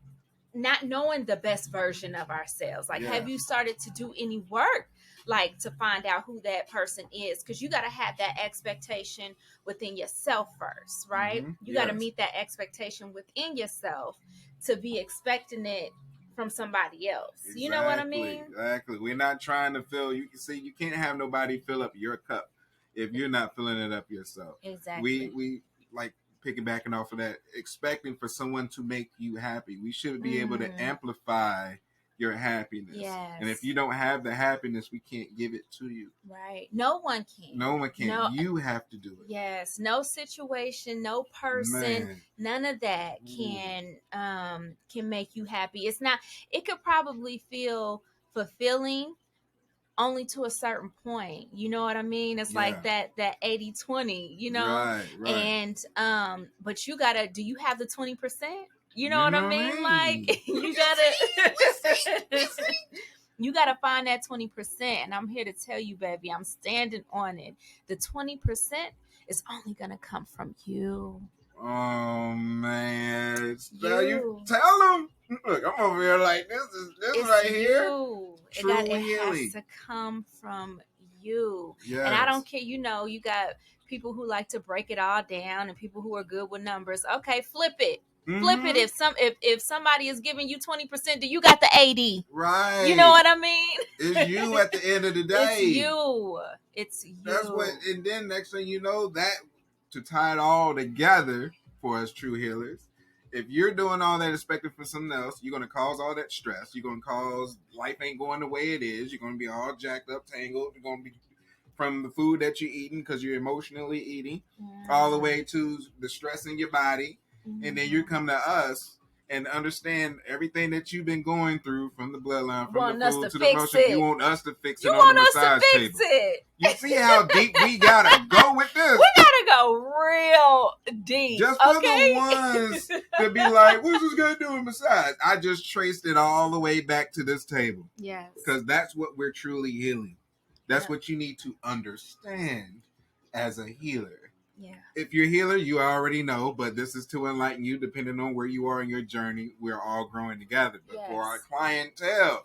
not knowing the best version of ourselves. Like, have you started to do any work? Like to find out who that person is, because you got to have that expectation within yourself first, right? You got to meet that expectation within yourself to be expecting it from somebody else. Exactly. You know what I mean? Exactly. We're not trying to fill. You can see you can't have nobody fill up your cup if you're not filling it up yourself. Exactly. We like piggybacking off of that, expecting for someone to make you happy. We should be able to amplify your happiness. Yes. And if you don't have the happiness, we can't give it to you. Right. No one can. No one can. No, you have to do it. Yes. No situation, no person, Man. none of that can make you happy. It's not. It could probably feel fulfilling only to a certain point. You know what I mean? It's like that 80-20, you know? Right. And but you gotta, do you have the 20%? You know what I mean? Like you gotta find that 20%. And I'm here to tell you, baby, I'm standing on it. The 20% is only gonna come from you. Oh man. You tell them. Look, I'm over here like this it's right here. It has to come from you. Yes. And I don't care, you got people who like to break it all down and people who are good with numbers. Okay, flip it. Mm-hmm. Flip it. If somebody is giving you 20%, do you got the 80? Right. You know what I mean? It's you at the end of the day. It's you. That's what. And then next thing you know, that to tie it all together for us true healers, if you're doing all that expected from someone else, you're going to cause all that stress. You're going to cause life ain't going the way it is. You're going to be all jacked up, tangled. You're going to be from the food that you're eating because you're emotionally eating, all the way to the stress in your body. Mm-hmm. And then you come to us and understand everything that you've been going through from the bloodline, from the food to the emotion. You want us to fix it on the massage table. You see how deep we gotta go with this? We gotta go real deep. Just for the ones to be like, what's this gonna do with massage? I just traced it all the way back to this table. Yes. Because that's what we're truly healing. That's what you need to understand as a healer. Yeah. If you're a healer, you already know, but this is to enlighten you depending on where you are in your journey. We're all growing together. But for our clientele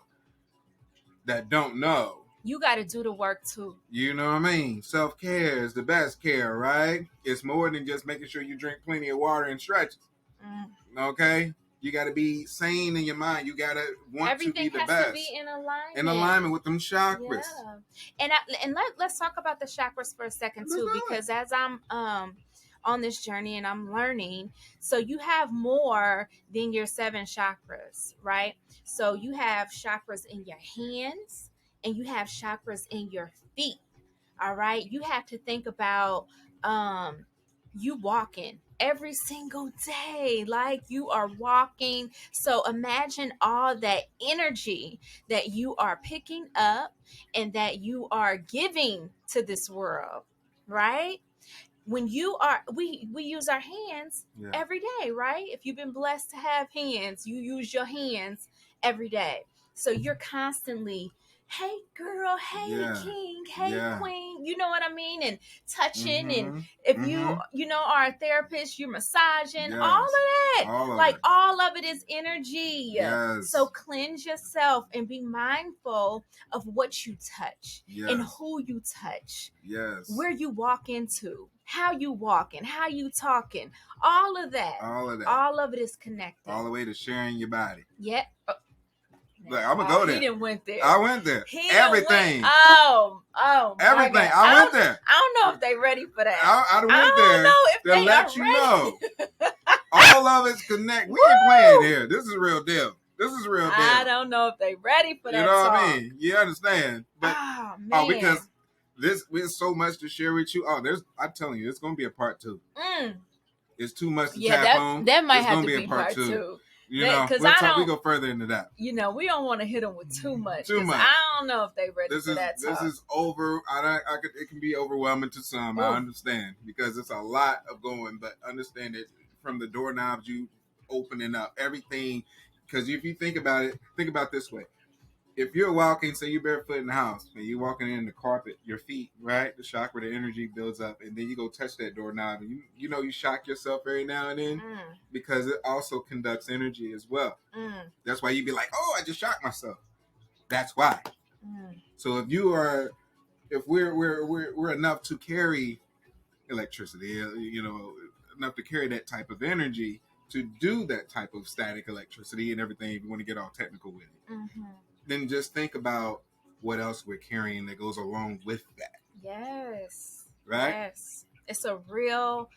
that don't know, you got to do the work too. You know what I mean? Self-care is the best care, right? It's more than just making sure you drink plenty of water and stretches. Okay? You got to be sane in your mind. You got to want to be the best. Everything has to be in alignment. In alignment with them chakras. Yeah. And let's talk about the chakras for a second too, because as I'm on this journey and I'm learning, so you have more than your 7 chakras, right? So you have chakras in your hands and you have chakras in your feet. All right? You have to think about you walking every single day, like you are walking. So imagine all that energy that you are picking up and that you are giving to this world, right? When you are, we use our hands every day, right? If you've been blessed to have hands, you use your hands every day. So you're constantly, hey girl, hey king, hey queen, you know what I mean? And touching, and if you know, are a therapist, you're massaging, all of that. All of it is energy. Yes. So cleanse yourself and be mindful of what you touch and who you touch. Yes. Where you walk into, how you walking, how you talking, all of that. All of it is connected. All the way to sharing your body. Yeah. Look, I'm gonna go there. He didn't went there. I went there. Everything. Everything. I went there. I don't know if they ready for that. I went there. Know if to they let are you ready. know. All of it's connected. We ain't playing here. This is real deal. I don't know if they ready for that. You know what I mean? You understand? But man. Because there's so much to share with you. I'm telling you, it's gonna be a part 2. It's too much to tap on. That might have to be a part 2. You know, we go further into that. You know, we don't want to hit them with too much. I don't know if they ready for that talk. This is over. It can be overwhelming to some. Ooh. I understand because it's a lot of going, but understand it from the doorknobs you opening up everything. Because if you think about it, think about it this way. If you're walking, say you're barefoot in the house, and you're walking in the carpet, your feet, right? The chakra, the energy builds up, and then you go touch that doorknob, and you shock yourself every now and then because it also conducts energy as well. That's why you'd be like, oh, I just shocked myself. That's why. So if we're enough to carry electricity, you know, enough to carry that type of energy to do that type of static electricity and everything, if you want to get all technical with it. Then just think about what else we're carrying that goes along with that. Yes. Right? Yes. It's a real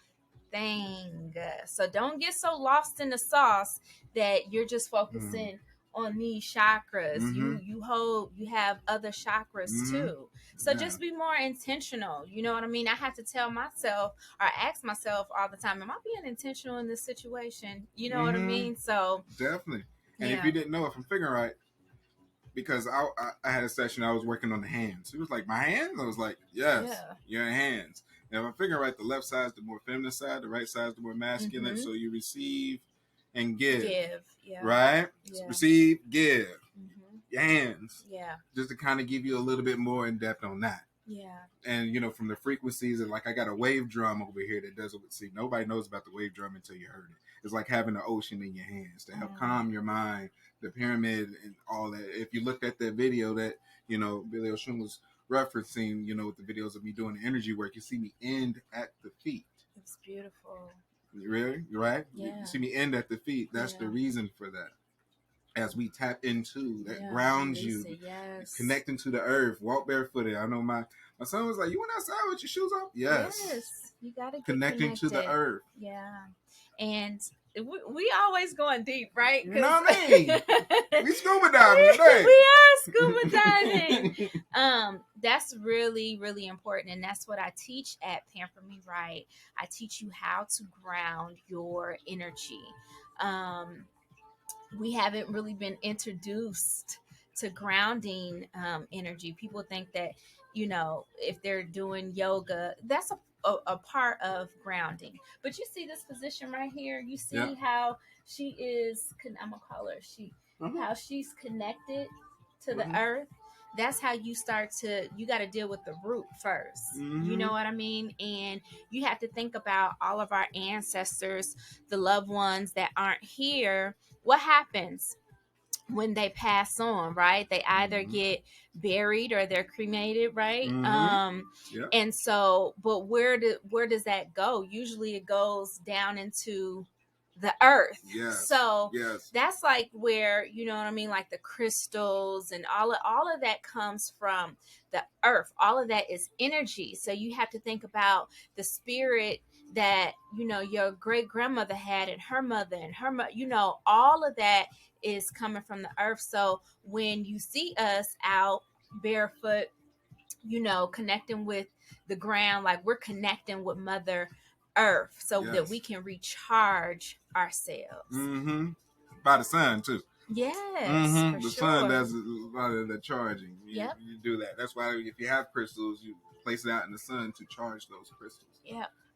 everything. So don't get so lost in the sauce that you're just focusing on these chakras. You have other chakras too. So just be more intentional. You know what I mean? I have to tell myself or ask myself all the time, am I being intentional in this situation? You know what I mean? So definitely. And if you didn't know, if I'm figuring right, because I had a session, I was working on the hands. It was like, my hands? I was like, yes, your hands. Now, if I'm figuring right, the left side is the more feminine side, the right side is the more masculine. So you receive and give. Right? Yeah. Receive, give. Your hands. Yeah. Just to kind of give you a little bit more in depth on that. Yeah. And, you know, from the frequencies, and like I got a wave drum over here that does it. See, nobody knows about the wave drum until you heard it. It's like having the ocean in your hands to help calm your mind, the pyramid and all that. If you looked at that video that, you know, Billy Ocean was referencing, you know, with the videos of me doing the energy work, you see me end at the feet. It's beautiful. Really? Right? Yeah. You see me end at the feet. That's the reason for that. As we tap into that grounds you, connecting to the earth, walk barefooted. I know my son was like, "You went outside with your shoes off?" Yes. You got to get connecting to the earth. Yeah, and we always going deep, right? You know what I mean? We scuba diving today. We are scuba diving. That's really, really important, and that's what I teach at Pamper Me Right. I teach you how to ground your energy. We haven't really been introduced to grounding energy. People think that, you know, if they're doing yoga, that's a part of grounding. But you see this position right here. You see how she is. I'm gonna call her she. How she's connected to the earth. That's how you start to. You got to deal with the root first. You know what I mean? And you have to think about all of our ancestors, the loved ones that aren't here. What happens when they pass on, right? They either get buried or they're cremated, right? And so, but where does that go? Usually it goes down into the earth. So that's like where, you know what I mean, like the crystals and all of that comes from the earth. All of that is energy. So you have to think about the spirit that, you know, your great grandmother had and her mother, you know, all of that is coming from the earth. So when you see us out barefoot, you know, connecting with the ground, like we're connecting with Mother Earth so that we can recharge ourselves. By the sun too. Yes, the sun does a lot of the charging. You do that. That's why if you have crystals, you place it out in the sun to charge those crystals.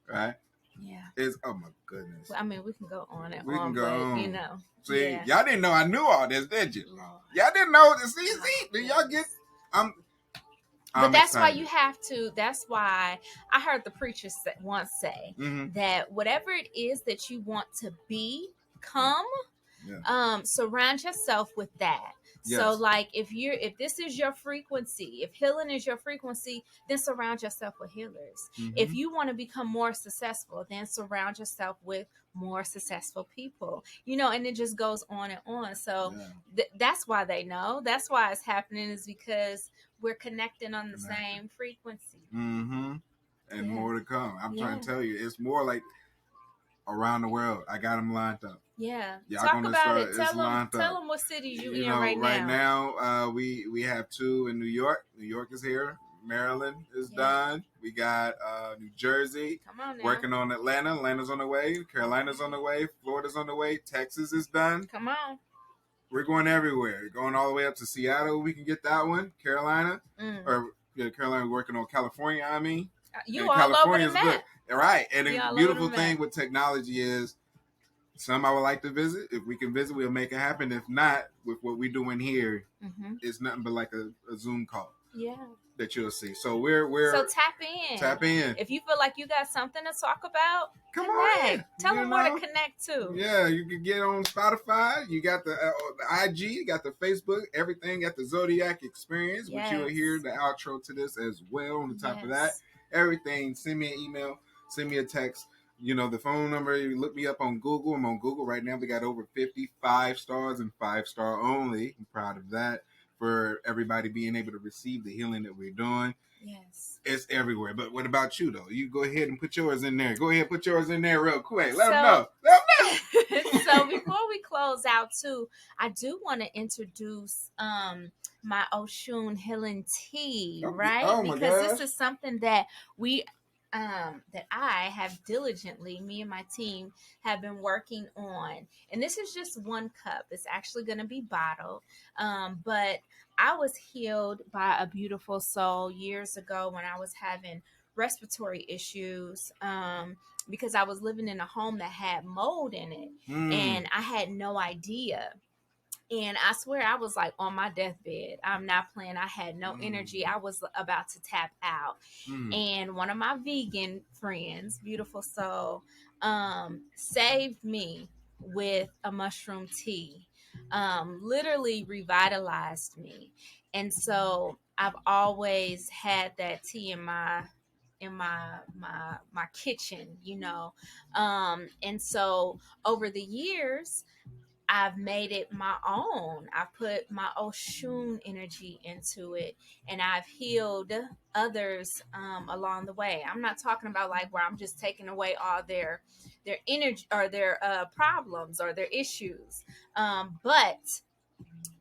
Right. Yeah. It's, oh my goodness. Well, I mean, we can go on and on, but you know. See, y'all didn't know I knew all this, did you? Lord. Y'all didn't know this. See, did y'all get? But that's excited. Why you have to. That's why I heard the preacher once say that whatever it is that you want to become, surround yourself with that. Yes. So, like, if this is your frequency, if healing is your frequency, then surround yourself with healers. If you want to become more successful, then surround yourself with more successful people. You know, and it just goes on and on. So that's why they know. That's why it's happening, is because we're connecting on the same frequency. And more to come. I'm trying to tell you, it's more like around the world. I got them lined up. Yeah. Talk about it. Tell them what cities you in right now. Right now, we have 2 in New York. New York is here. Maryland is done. We got New Jersey. Come on now. Working on Atlanta. Atlanta's on the way. Carolina's on the way. Florida's on the way. Texas is done. Come on. We're going everywhere. We're going all the way up to Seattle. We can get that one. Carolina. Or Carolina, working on California, I mean. You all California over the map. Good. Right. And the beautiful thing with technology is some I would like to visit. If we can visit, we'll make it happen. If not, with what we're doing here, it's nothing but like a Zoom call. Yeah. That you'll see. So we're so tap in. If you feel like you got something to talk about, connect. Tell them where to connect to. Yeah, you can get on Spotify. You got the IG, you got the Facebook, everything. Got the Zodiac Experience, which you'll hear the outro to this as well. On the top of that, everything. Send me an email. Send me a text. You know, the phone number, you look me up on Google. I'm on Google right now. We got over 55 stars and 5-star only. I'm proud of that. for everybody being able to receive the healing that we're doing. Yes. It's everywhere. But what about you, though? You go ahead and put yours in there. Go ahead, put yours in there real quick. Let them know. Let them know. So before we close out, too, I do want to introduce my Oshun healing tea, right? Oh my because gosh. This is something that we that I have diligently, me and my team have been working on. And this is just one cup. It's actually going to be bottled. But I was healed by a beautiful soul years ago when I was having respiratory issues. Because I was living in a home that had mold in it, and I had no idea. And I swear I was like on my deathbed. I'm not playing. I had no energy. I was about to tap out. And one of my vegan friends, beautiful soul, saved me with a mushroom tea. Literally revitalized me. And so I've always had that tea in my kitchen, and so over the years I've made it my own. I put my Oshun energy into it, and I've healed others along the way. I'm not talking about like where I'm just taking away all their energy or their problems or their issues, but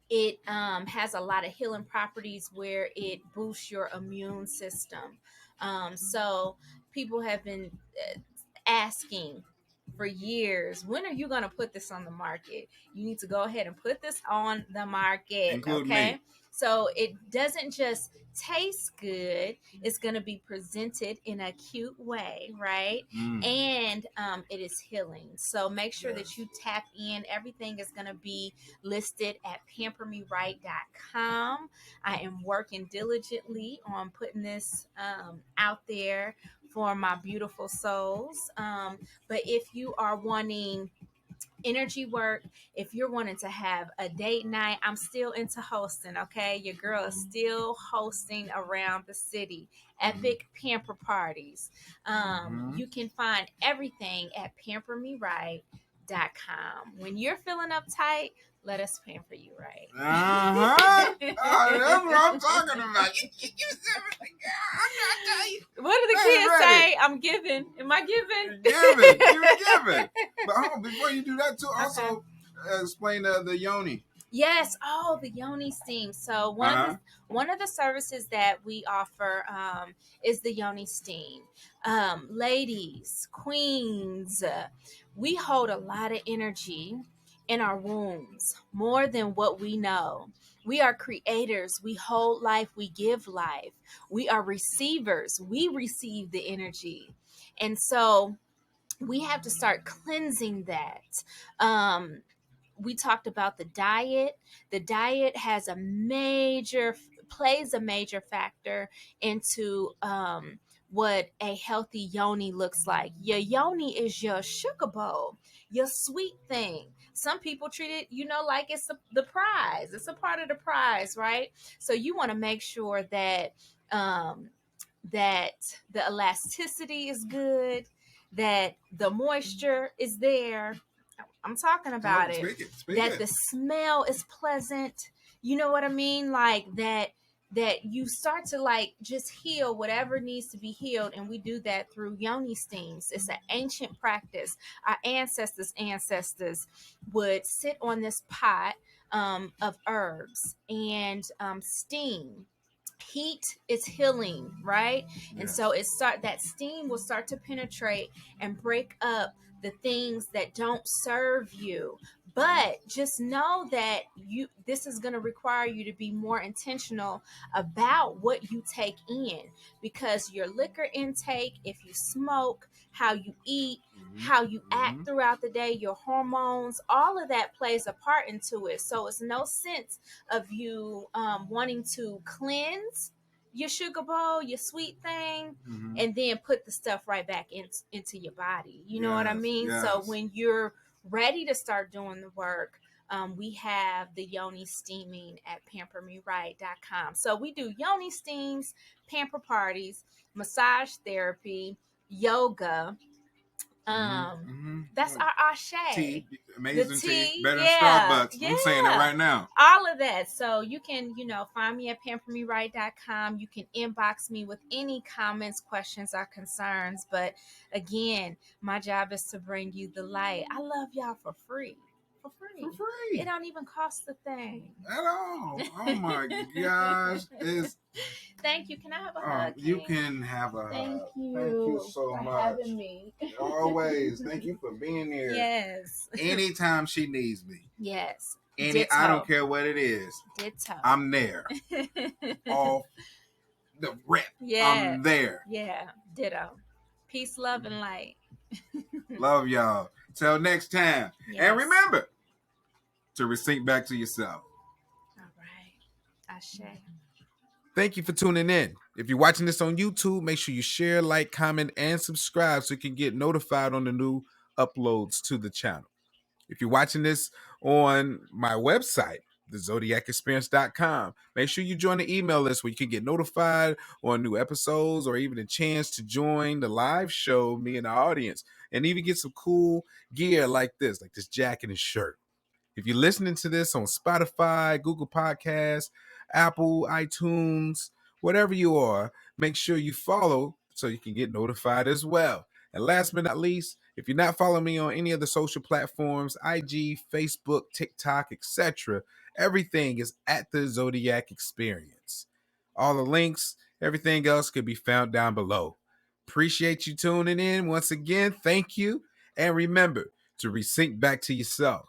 it has a lot of healing properties where it boosts your immune system. So people have been asking for years, when are you going to put this on the market? You need to go ahead and put this on the market. Include okay me. So it doesn't just taste good, it's going to be presented in a cute way, right? And it is healing. So make sure that you tap in. Everything is going to be listed at pampermeright.com. I am working diligently on putting this out there for my beautiful souls. But if you are wanting energy work, if you're wanting to have a date night, I'm still into hosting. Okay, your girl is still hosting around the city, epic pamper parties. You can find everything at pampermeright.com. When you're feeling uptight, let us pamper you right. That's what I'm talking about. What do the kids say? I'm giving. Am I giving? Giving. But before you do that too, also explain the yoni. Yes. Oh, the yoni steam. So one of the services that we offer is the yoni steam. Ladies, queens, we hold a lot of energy in our wombs, more than what we know. We are creators. We hold life. We give life. We are receivers. We receive the energy. And so we have to start cleansing that. We talked about the diet. The diet plays a major factor into what a healthy yoni looks like. Your yoni is your sugar bowl, your sweet thing. Some people treat it, like it's the prize. It's a part of the prize, right? So you want to make sure that that the elasticity is good, that the moisture is there. I'm talking about it. Speak that it. The smell is pleasant. You know what I mean? Like that you start to like just heal whatever needs to be healed, and we do that through yoni steams. It's an ancient practice. Our ancestors would sit on this pot of herbs and steam. Heat is healing, right? And so that steam will start to penetrate and break up the things that don't serve you. But just know that this is going to require you to be more intentional about what you take in, because your liquor intake, if you smoke, how you eat, how you act throughout the day, your hormones, all of that plays a part into it. So it's no sense of you wanting to cleanse your sugar bowl, your sweet thing, and then put the stuff right back into your body. You know what I mean? Yes. So when you're ready to start doing the work, we have the yoni steaming at pampermeright.com. So we do yoni steams, pamper parties, massage therapy, yoga, That's our Ashe. Tea, amazing The tea, tea, better than yeah, Starbucks. I'm saying it right now. all of that. So you can, find me at pampermeright.com. You can inbox me with any comments, questions, or concerns. But again, my job is to bring you the light. I love y'all for free. For free. For free. It don't even cost a thing. At all. Oh my gosh. Thank you. Can I have a hug? You can have a Thank hug. you. Thank you so for much. having me. Always. Thank you for being here. Yes. Anytime she needs me. Yes. I don't care what it is. Ditto. I'm there. Off the rip. Yeah. I'm there. Yeah. Ditto. Peace, love, and light. Love y'all. Till next time. Yes. And remember to receipt back to yourself. All right. Ashe. Thank you for tuning in. If you're watching this on YouTube, make sure you share, like, comment, and subscribe so you can get notified on the new uploads to the channel. If you're watching this on my website, thezodiacexperience.com, make sure you join the email list where you can get notified on new episodes or even a chance to join the live show, me and the audience, and even get some cool gear like this jacket and shirt. If you're listening to this on Spotify, Google Podcasts, Apple, iTunes, whatever you are, make sure you follow so you can get notified as well. And last but not least, if you're not following me on any of the social platforms, IG, Facebook, TikTok, etc., everything is at the Zodiac Experience. All the links, everything else could be found down below. Appreciate you tuning in. Once again, thank you. And remember to resync back to yourself.